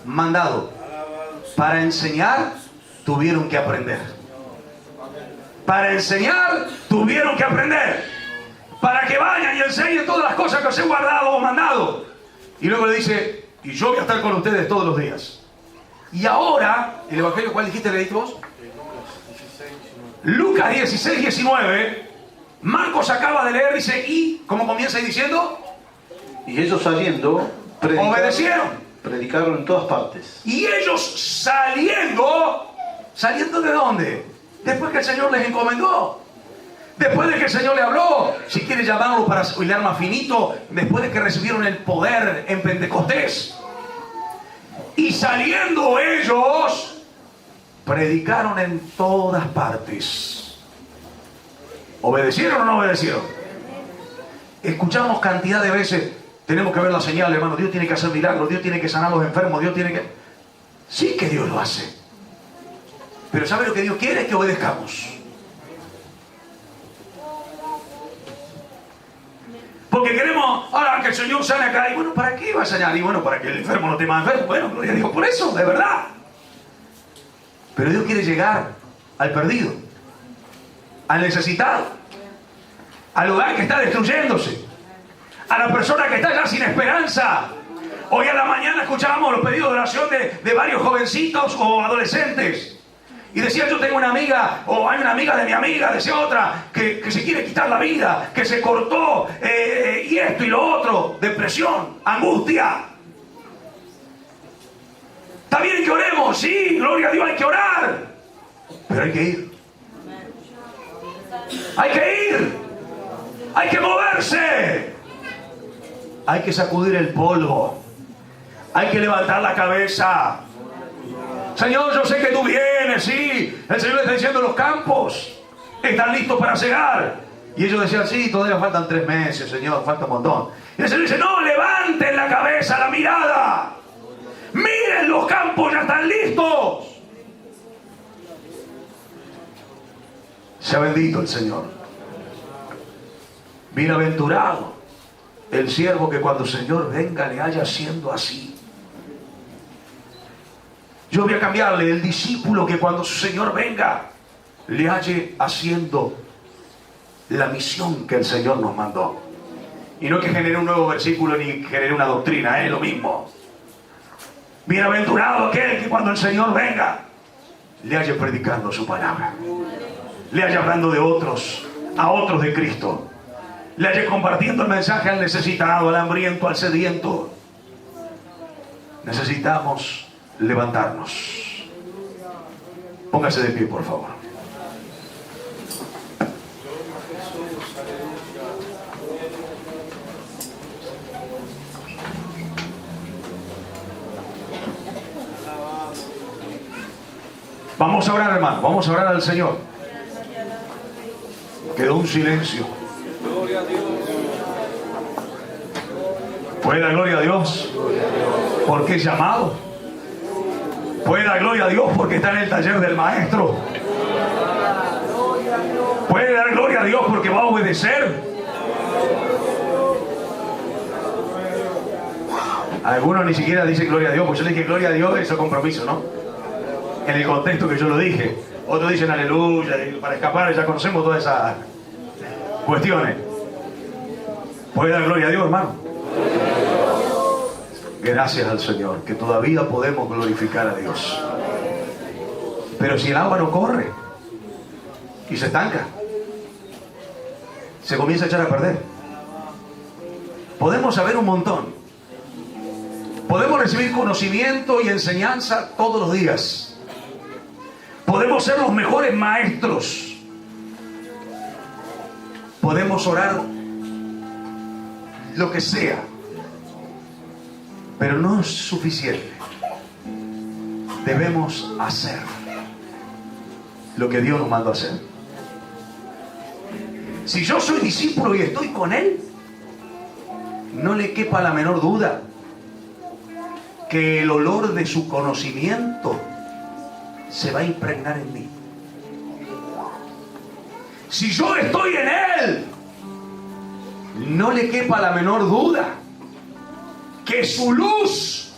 mandado. Para enseñar, tuvieron que aprender. Para enseñar, tuvieron que aprender. Para que vayan y enseñen todas las cosas que os he guardado o mandado. Y luego le dice, y yo voy a estar con ustedes todos los días. Y ahora, ¿el Evangelio cuál dijiste, leíste vos? Lucas 16:19. Marcos acaba de leer, dice, y, ¿cómo comienza ahí diciendo? Y ellos saliendo, predicaron en todas partes. Y ellos ¿saliendo de dónde? Después que el Señor les encomendó. Después de que el Señor le habló, si quiere llamarlo para hilar más finito, después de que recibieron el poder en Pentecostés. Y saliendo ellos, predicaron en todas partes. ¿Obedecieron o no obedecieron? Escuchamos cantidad de veces, tenemos que ver la señal, hermano, Dios tiene que hacer milagros, Dios tiene que sanar a los enfermos, Dios tiene que... Sí que Dios lo hace. Pero ¿sabe lo que Dios quiere? Que obedezcamos. Porque queremos, ahora que el Señor sane acá, y bueno, ¿para qué va a sanar? Y bueno, para que el enfermo no esté más enfermo. Bueno, gloria a Dios por eso, de verdad. Pero Dios quiere llegar al perdido, al necesitado, al lugar que está destruyéndose, a la persona que está ya sin esperanza. Hoy a la mañana escuchábamos los pedidos de oración de varios jovencitos o adolescentes. Y decía, yo tengo una amiga, o hay una amiga de mi amiga, decía otra, que se quiere quitar la vida, que se cortó, y esto y lo otro, depresión, angustia. Está bien que oremos, sí, gloria a Dios, hay que orar, pero hay que ir. Hay que ir, hay que moverse, hay que sacudir el polvo, hay que levantar la cabeza. Señor, yo sé que tú vienes, sí. El Señor le está diciendo los campos están listos para cegar. Y ellos decían, sí, todavía faltan 3 meses, Señor, falta un montón. Y el Señor dice, no, levanten la cabeza, la mirada. Miren, los campos ya están listos. Sea bendito el Señor. Bienaventurado el siervo que cuando el Señor venga le haya siendo así. Yo voy a cambiarle, el discípulo que cuando su Señor venga le halle haciendo la misión que el Señor nos mandó. Y no que genere un nuevo versículo ni genere una doctrina, es lo mismo. Bienaventurado aquel que cuando el Señor venga le halle predicando su palabra, le halle hablando de otros, a otros de Cristo, le halle compartiendo el mensaje al necesitado, al hambriento, al sediento. Necesitamos levantarnos. Póngase de pie, por favor. Vamos a orar, hermano. Vamos a orar al Señor. Quedó un silencio. Puede la gloria a Dios porque es llamado. Puede dar gloria a Dios porque está en el taller del maestro. Puede dar gloria a Dios porque va a obedecer. Algunos ni siquiera dicen gloria a Dios, porque yo dije gloria a Dios, eso es compromiso, ¿no? En el contexto que yo lo dije. Otros dicen aleluya, y para escapar ya conocemos todas esas cuestiones. Puede dar gloria a Dios, hermano. Gracias al Señor, que todavía podemos glorificar a Dios. Pero si el agua no corre y se estanca, se comienza a echar a perder. Podemos saber un montón, podemos recibir conocimiento y enseñanza todos los días, podemos ser los mejores maestros, podemos orar lo que sea, pero no es suficiente. Debemos hacer lo que Dios nos mandó a hacer. Si yo soy discípulo y estoy con Él, no le quepa la menor duda que el olor de su conocimiento se va a impregnar en mí. Si yo estoy en Él, no le quepa la menor duda que su luz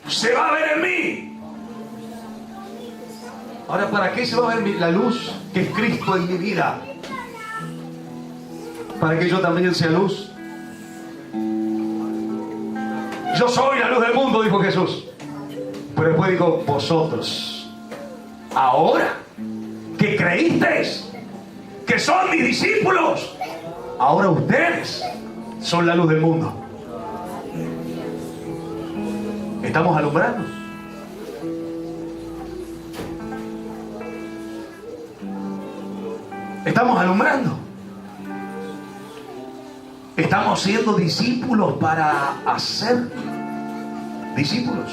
se va a ver en mí. Ahora, ¿para qué se va a ver la luz que es Cristo en mi vida? Para que yo también sea luz. Yo soy la luz del mundo, dijo Jesús. Pero después dijo, vosotros, ahora que creísteis que son mis discípulos, ahora ustedes son la luz del mundo. Estamos alumbrando. Estamos alumbrando. Estamos siendo discípulos para hacer discípulos.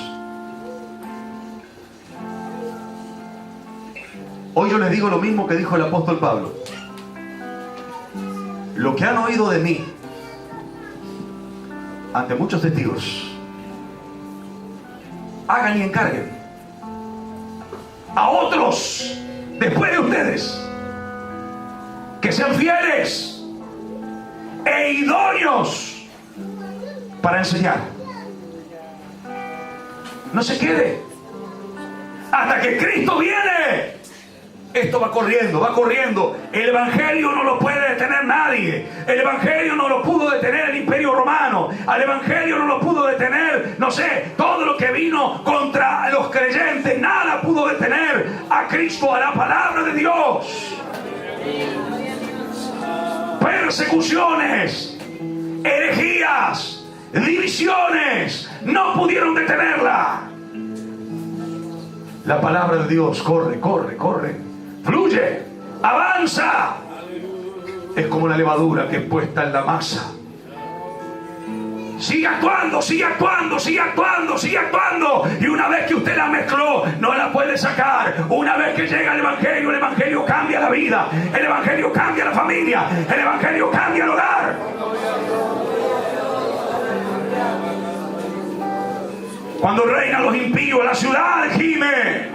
Hoy yo les digo lo mismo que dijo el apóstol Pablo. Lo que han oído de mí ante muchos testigos, hagan y encarguen a otros después de ustedes que sean fieles e idóneos para enseñar. No se quede hasta que Cristo viene. Esto va corriendo, va corriendo. El Evangelio no lo puede detener nadie. El Evangelio no lo pudo detener el Imperio Romano. Al Evangelio no lo pudo detener, no sé, todo lo que vino contra los creyentes. Nada pudo detener a Cristo, a la palabra de Dios. Persecuciones, herejías, divisiones no pudieron detenerla. La palabra de Dios corre, corre, corre, fluye, avanza. Es como la levadura que es puesta en la masa. Sigue actuando, sigue actuando, sigue actuando, sigue actuando. Y una vez que usted la mezcló, no la puede sacar. Una vez que llega el Evangelio cambia la vida. El Evangelio cambia la familia. El Evangelio cambia el hogar. Cuando reinan los impíos, la ciudad gime.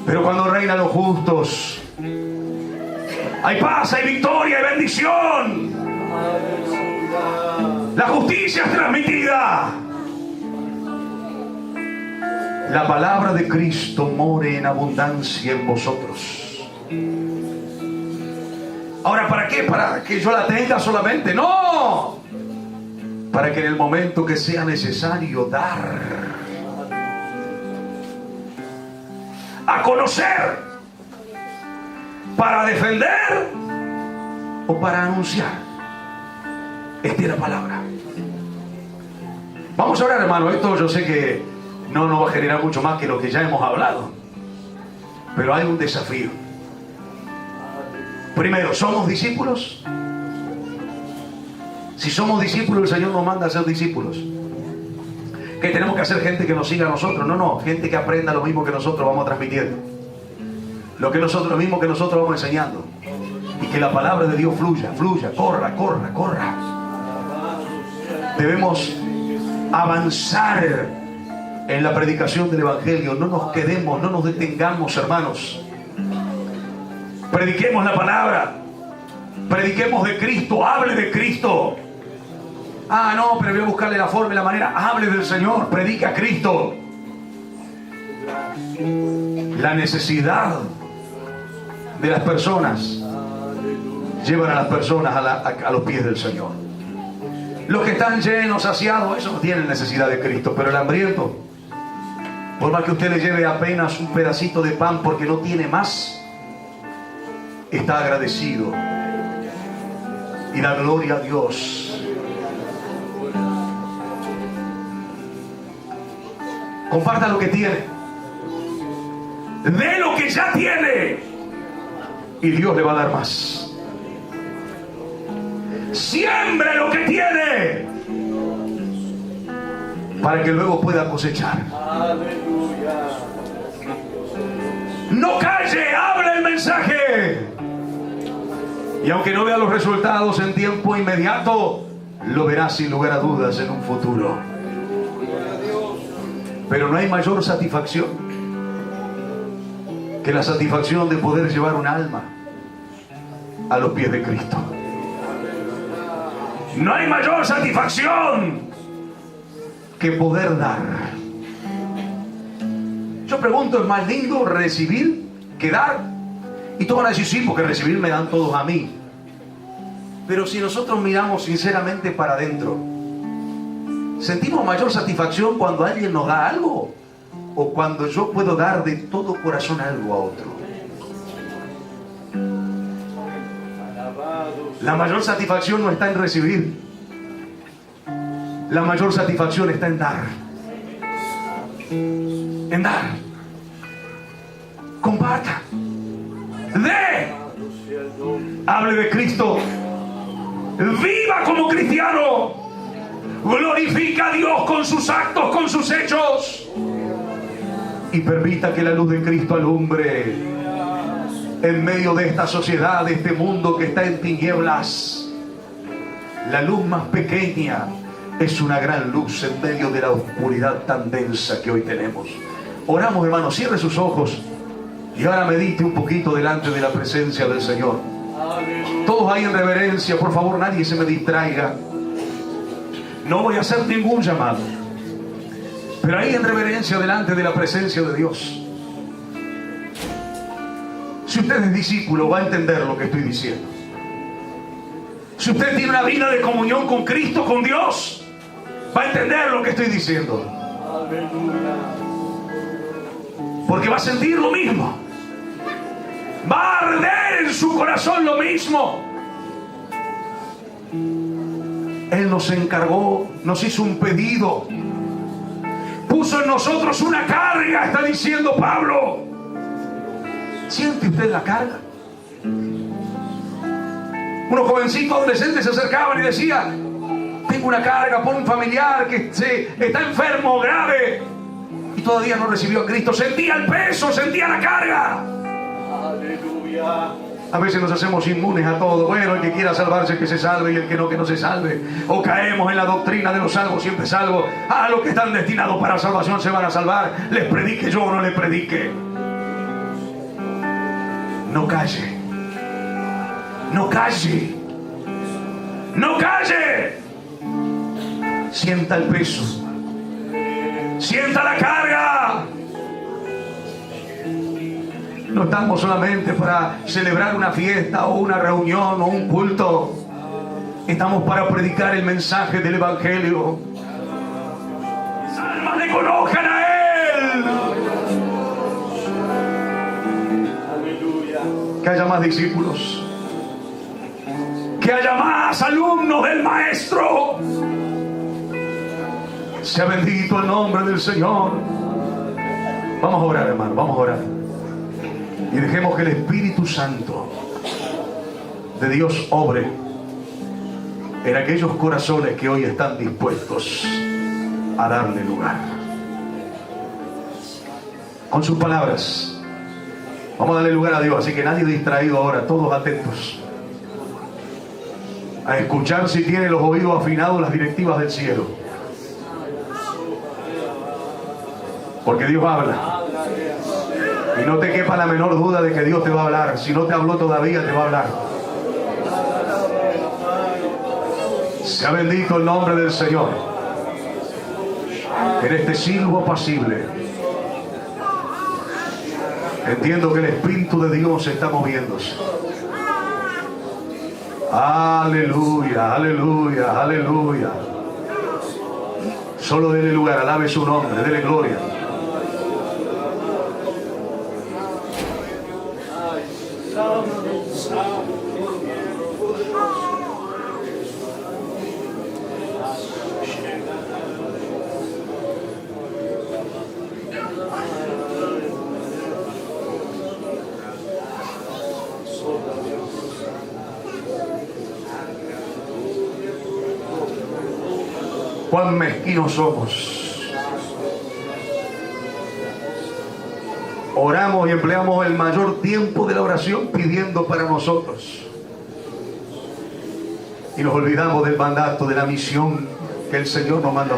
Pero cuando reinan los justos, hay paz, hay victoria, hay bendición. La justicia es transmitida. La palabra de Cristo more en abundancia en vosotros. Ahora, ¿para qué? ¿Para que yo la tenga solamente? No. Para que en el momento que sea necesario dar a conocer, para defender o para anunciar. Esta es la palabra. Vamos a orar, hermano. Esto yo sé que no nos va a generar mucho más que lo que ya hemos hablado, pero hay un desafío. Primero, ¿somos discípulos? Si somos discípulos, el Señor nos manda a ser discípulos. ¿Que tenemos que hacer gente que nos siga a nosotros? No, gente que aprenda lo mismo que nosotros vamos transmitiendo, lo mismo que nosotros vamos enseñando, y que la palabra de Dios fluya, corra, corra, corra. Debemos avanzar en la predicación del Evangelio. No nos quedemos, no nos detengamos, hermanos. Prediquemos la palabra, prediquemos de Cristo, hable de Cristo. Ah, no, pero voy a buscarle la forma y la manera. Hable del Señor, predica a Cristo. La necesidad de las personas llevan a las personas a los pies del Señor. Los que están llenos, saciados, esos no tienen necesidad de Cristo. Pero el hambriento, por más que usted le lleve apenas un pedacito de pan porque no tiene más, está agradecido y da gloria a Dios. Comparta lo que tiene, dé lo que ya tiene, y Dios le va a dar más. Siembre lo que tiene para que luego pueda cosechar. No calle, hable el mensaje. Y aunque no vea los resultados en tiempo inmediato, lo verá sin lugar a dudas en un futuro. Pero no hay mayor satisfacción que la satisfacción de poder llevar un alma a los pies de Cristo. No hay mayor satisfacción que poder dar. Yo pregunto, ¿es más lindo recibir que dar? Y todos van a decir, sí, porque recibir me dan todos a mí. Pero si nosotros miramos sinceramente para adentro, ¿sentimos mayor satisfacción cuando alguien nos da algo? ¿O cuando yo puedo dar de todo corazón algo a otro? La mayor satisfacción no está en recibir. La mayor satisfacción está en dar. En dar. Comparta. Dé. Hable de Cristo. Viva como cristiano. Glorifica a Dios con sus actos, con sus hechos. y permita que la luz de Cristo alumbre en medio de esta sociedad, de este mundo que está en tinieblas. La luz más pequeña es una gran luz en medio de la oscuridad tan densa que hoy tenemos. Oramos, hermanos, cierre sus ojos y ahora medite un poquito delante de la presencia del Señor. Todos ahí en reverencia, por favor, nadie se me distraiga. No voy a hacer ningún llamado, pero ahí en reverencia delante de la presencia de Dios. Si usted es discípulo, va a entender lo que estoy diciendo. Si usted tiene una vida de comunión con Cristo, con Dios, va a entender lo que estoy diciendo. Porque va a sentir lo mismo. Va a arder en su corazón lo mismo. Él nos encargó, nos hizo un pedido, puso en nosotros una carga, está diciendo Pablo. ¿Siente usted la carga? Unos jovencitos adolescentes se acercaban y decían: tengo una carga por un familiar que está enfermo, grave, y todavía no recibió a Cristo. Sentía el peso, sentía la carga. Aleluya. A veces nos hacemos inmunes a todo. Bueno, el que quiera salvarse que se salve, y el que no se salve. O caemos en la doctrina de los salvos siempre salvo. Los que están destinados para salvación se van a salvar, les predique yo o no les predique. No calle. No calle. No calle. Sienta el peso. Sienta la carga. No estamos solamente para celebrar una fiesta o una reunión o un culto. Estamos para predicar el mensaje del Evangelio. Las almas le conozcan a Él. Que haya más discípulos. Que haya más alumnos del Maestro. Sea bendito el nombre del Señor. Vamos a orar, hermano, vamos a orar. Y dejemos que el Espíritu Santo de Dios obre en aquellos corazones que hoy están dispuestos a darle lugar. Con sus palabras, vamos a darle lugar a Dios. Así que nadie distraído ahora, todos atentos a escuchar, si tiene los oídos afinados, las directivas del cielo. Porque Dios habla. Y no te quepa la menor duda de que Dios te va a hablar. Si no te habló todavía, te va a hablar. Sea bendito el nombre del Señor. En este silbo apacible, entiendo que el Espíritu de Dios se está moviéndose. Aleluya, aleluya, aleluya. Solo dele lugar, alabe su nombre, dele gloria. Cuán mezquinos somos. Oramos y empleamos el mayor tiempo de la oración pidiendo para nosotros. Y nos olvidamos del mandato, de la misión que el Señor nos mandó.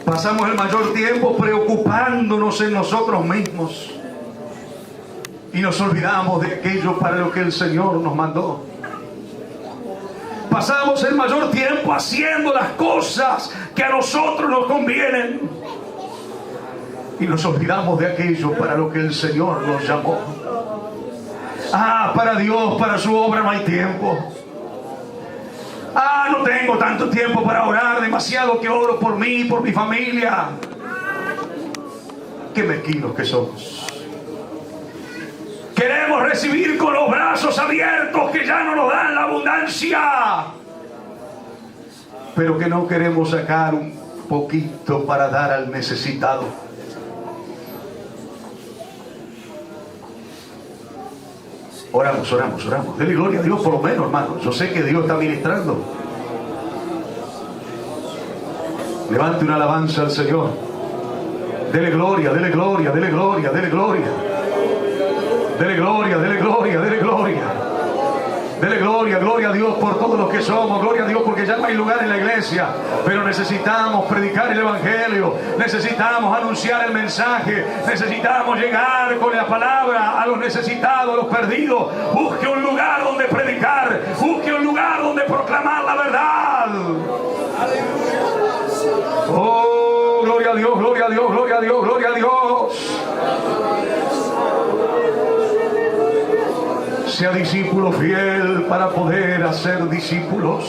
Pasamos el mayor tiempo preocupándonos en nosotros mismos. Y nos olvidamos de aquello para lo que el Señor nos mandó. Pasamos el mayor tiempo haciendo las cosas que a nosotros nos convienen. Y nos olvidamos de aquello para lo que el Señor nos llamó. Para Dios, para su obra no hay tiempo. No tengo tanto tiempo para orar, demasiado que oro por mí, por mi familia. Qué mezquinos que somos. Queremos recibir con los brazos abiertos que ya no nos dan la abundancia, pero que no queremos sacar un poquito para dar al necesitado. Oramos, oramos, oramos. Dele gloria a Dios por lo menos, hermano. Yo sé que Dios está ministrando. Levante una alabanza al Señor. Dele gloria, dele gloria, dele gloria, dele gloria. Dele gloria, dele gloria, dele gloria. Dele gloria, gloria a Dios por todos los que somos, gloria a Dios porque ya no hay lugar en la iglesia, pero necesitamos predicar el evangelio, necesitamos anunciar el mensaje, necesitamos llegar con la palabra a los necesitados, a los perdidos. Busque un lugar donde predicar, busque un lugar donde proclamar la verdad. Oh, gloria a Dios, gloria a Dios, gloria a Dios, gloria a Dios. Sea discípulo fiel para poder hacer discípulos.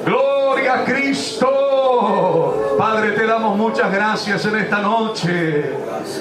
Gloria a Cristo. Padre, te damos muchas gracias en esta noche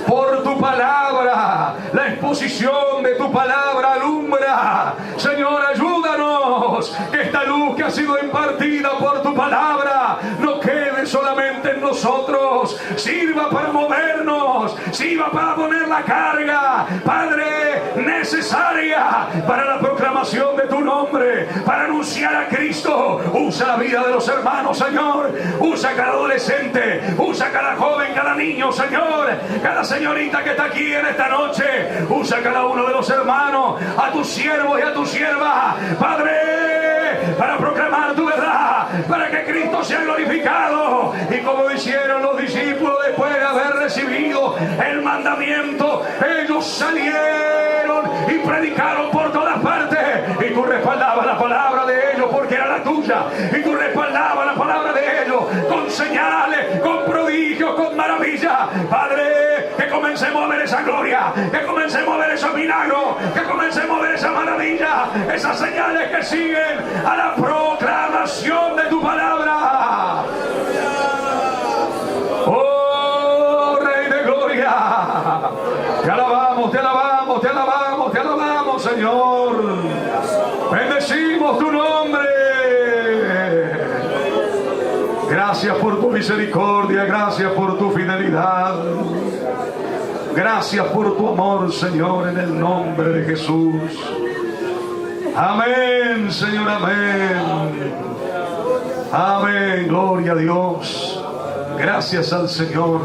por tu palabra. La exposición de tu palabra alumbra. Señor, ayúdanos que esta luz que ha sido impartida por tu palabra no quede solamente en nosotros, sirva para movernos, sirva para poner la carga, Padre, necesaria para la proclamación de tu nombre, para anunciar a Cristo. Usa la vida de los hermanos, Señor. Usa cada adolescente, usa cada joven, cada niño, Señor, cada señorita que está aquí en esta noche. Usa cada uno de los hermanos, a tus siervos y a tus siervas, Padre, para proclamar tu verdad, para que Cristo sea glorificado. Y como hicieron los discípulos después de haber recibido el mandamiento, ellos salieron y predicaron por todas partes. Y tú respaldabas la palabra de ellos porque era la tuya. Y tú respaldabas la palabra de ellos con señales, con prodigios, con maravillas. Padre, que comencemos a ver esa gloria, que comencemos a ver esos milagros, que comencemos a ver esa maravilla, esas señales que siguen a la proclamación de tu palabra. Oh, Rey de gloria, te alabamos, te alabamos, te alabamos, te alabamos, Señor. Bendecimos tu nombre. Gracias por tu misericordia, gracias por tu fidelidad. Gracias por tu amor, Señor, en el nombre de Jesús. Amén, Señor, amén. Amén, gloria a Dios. Gracias al Señor.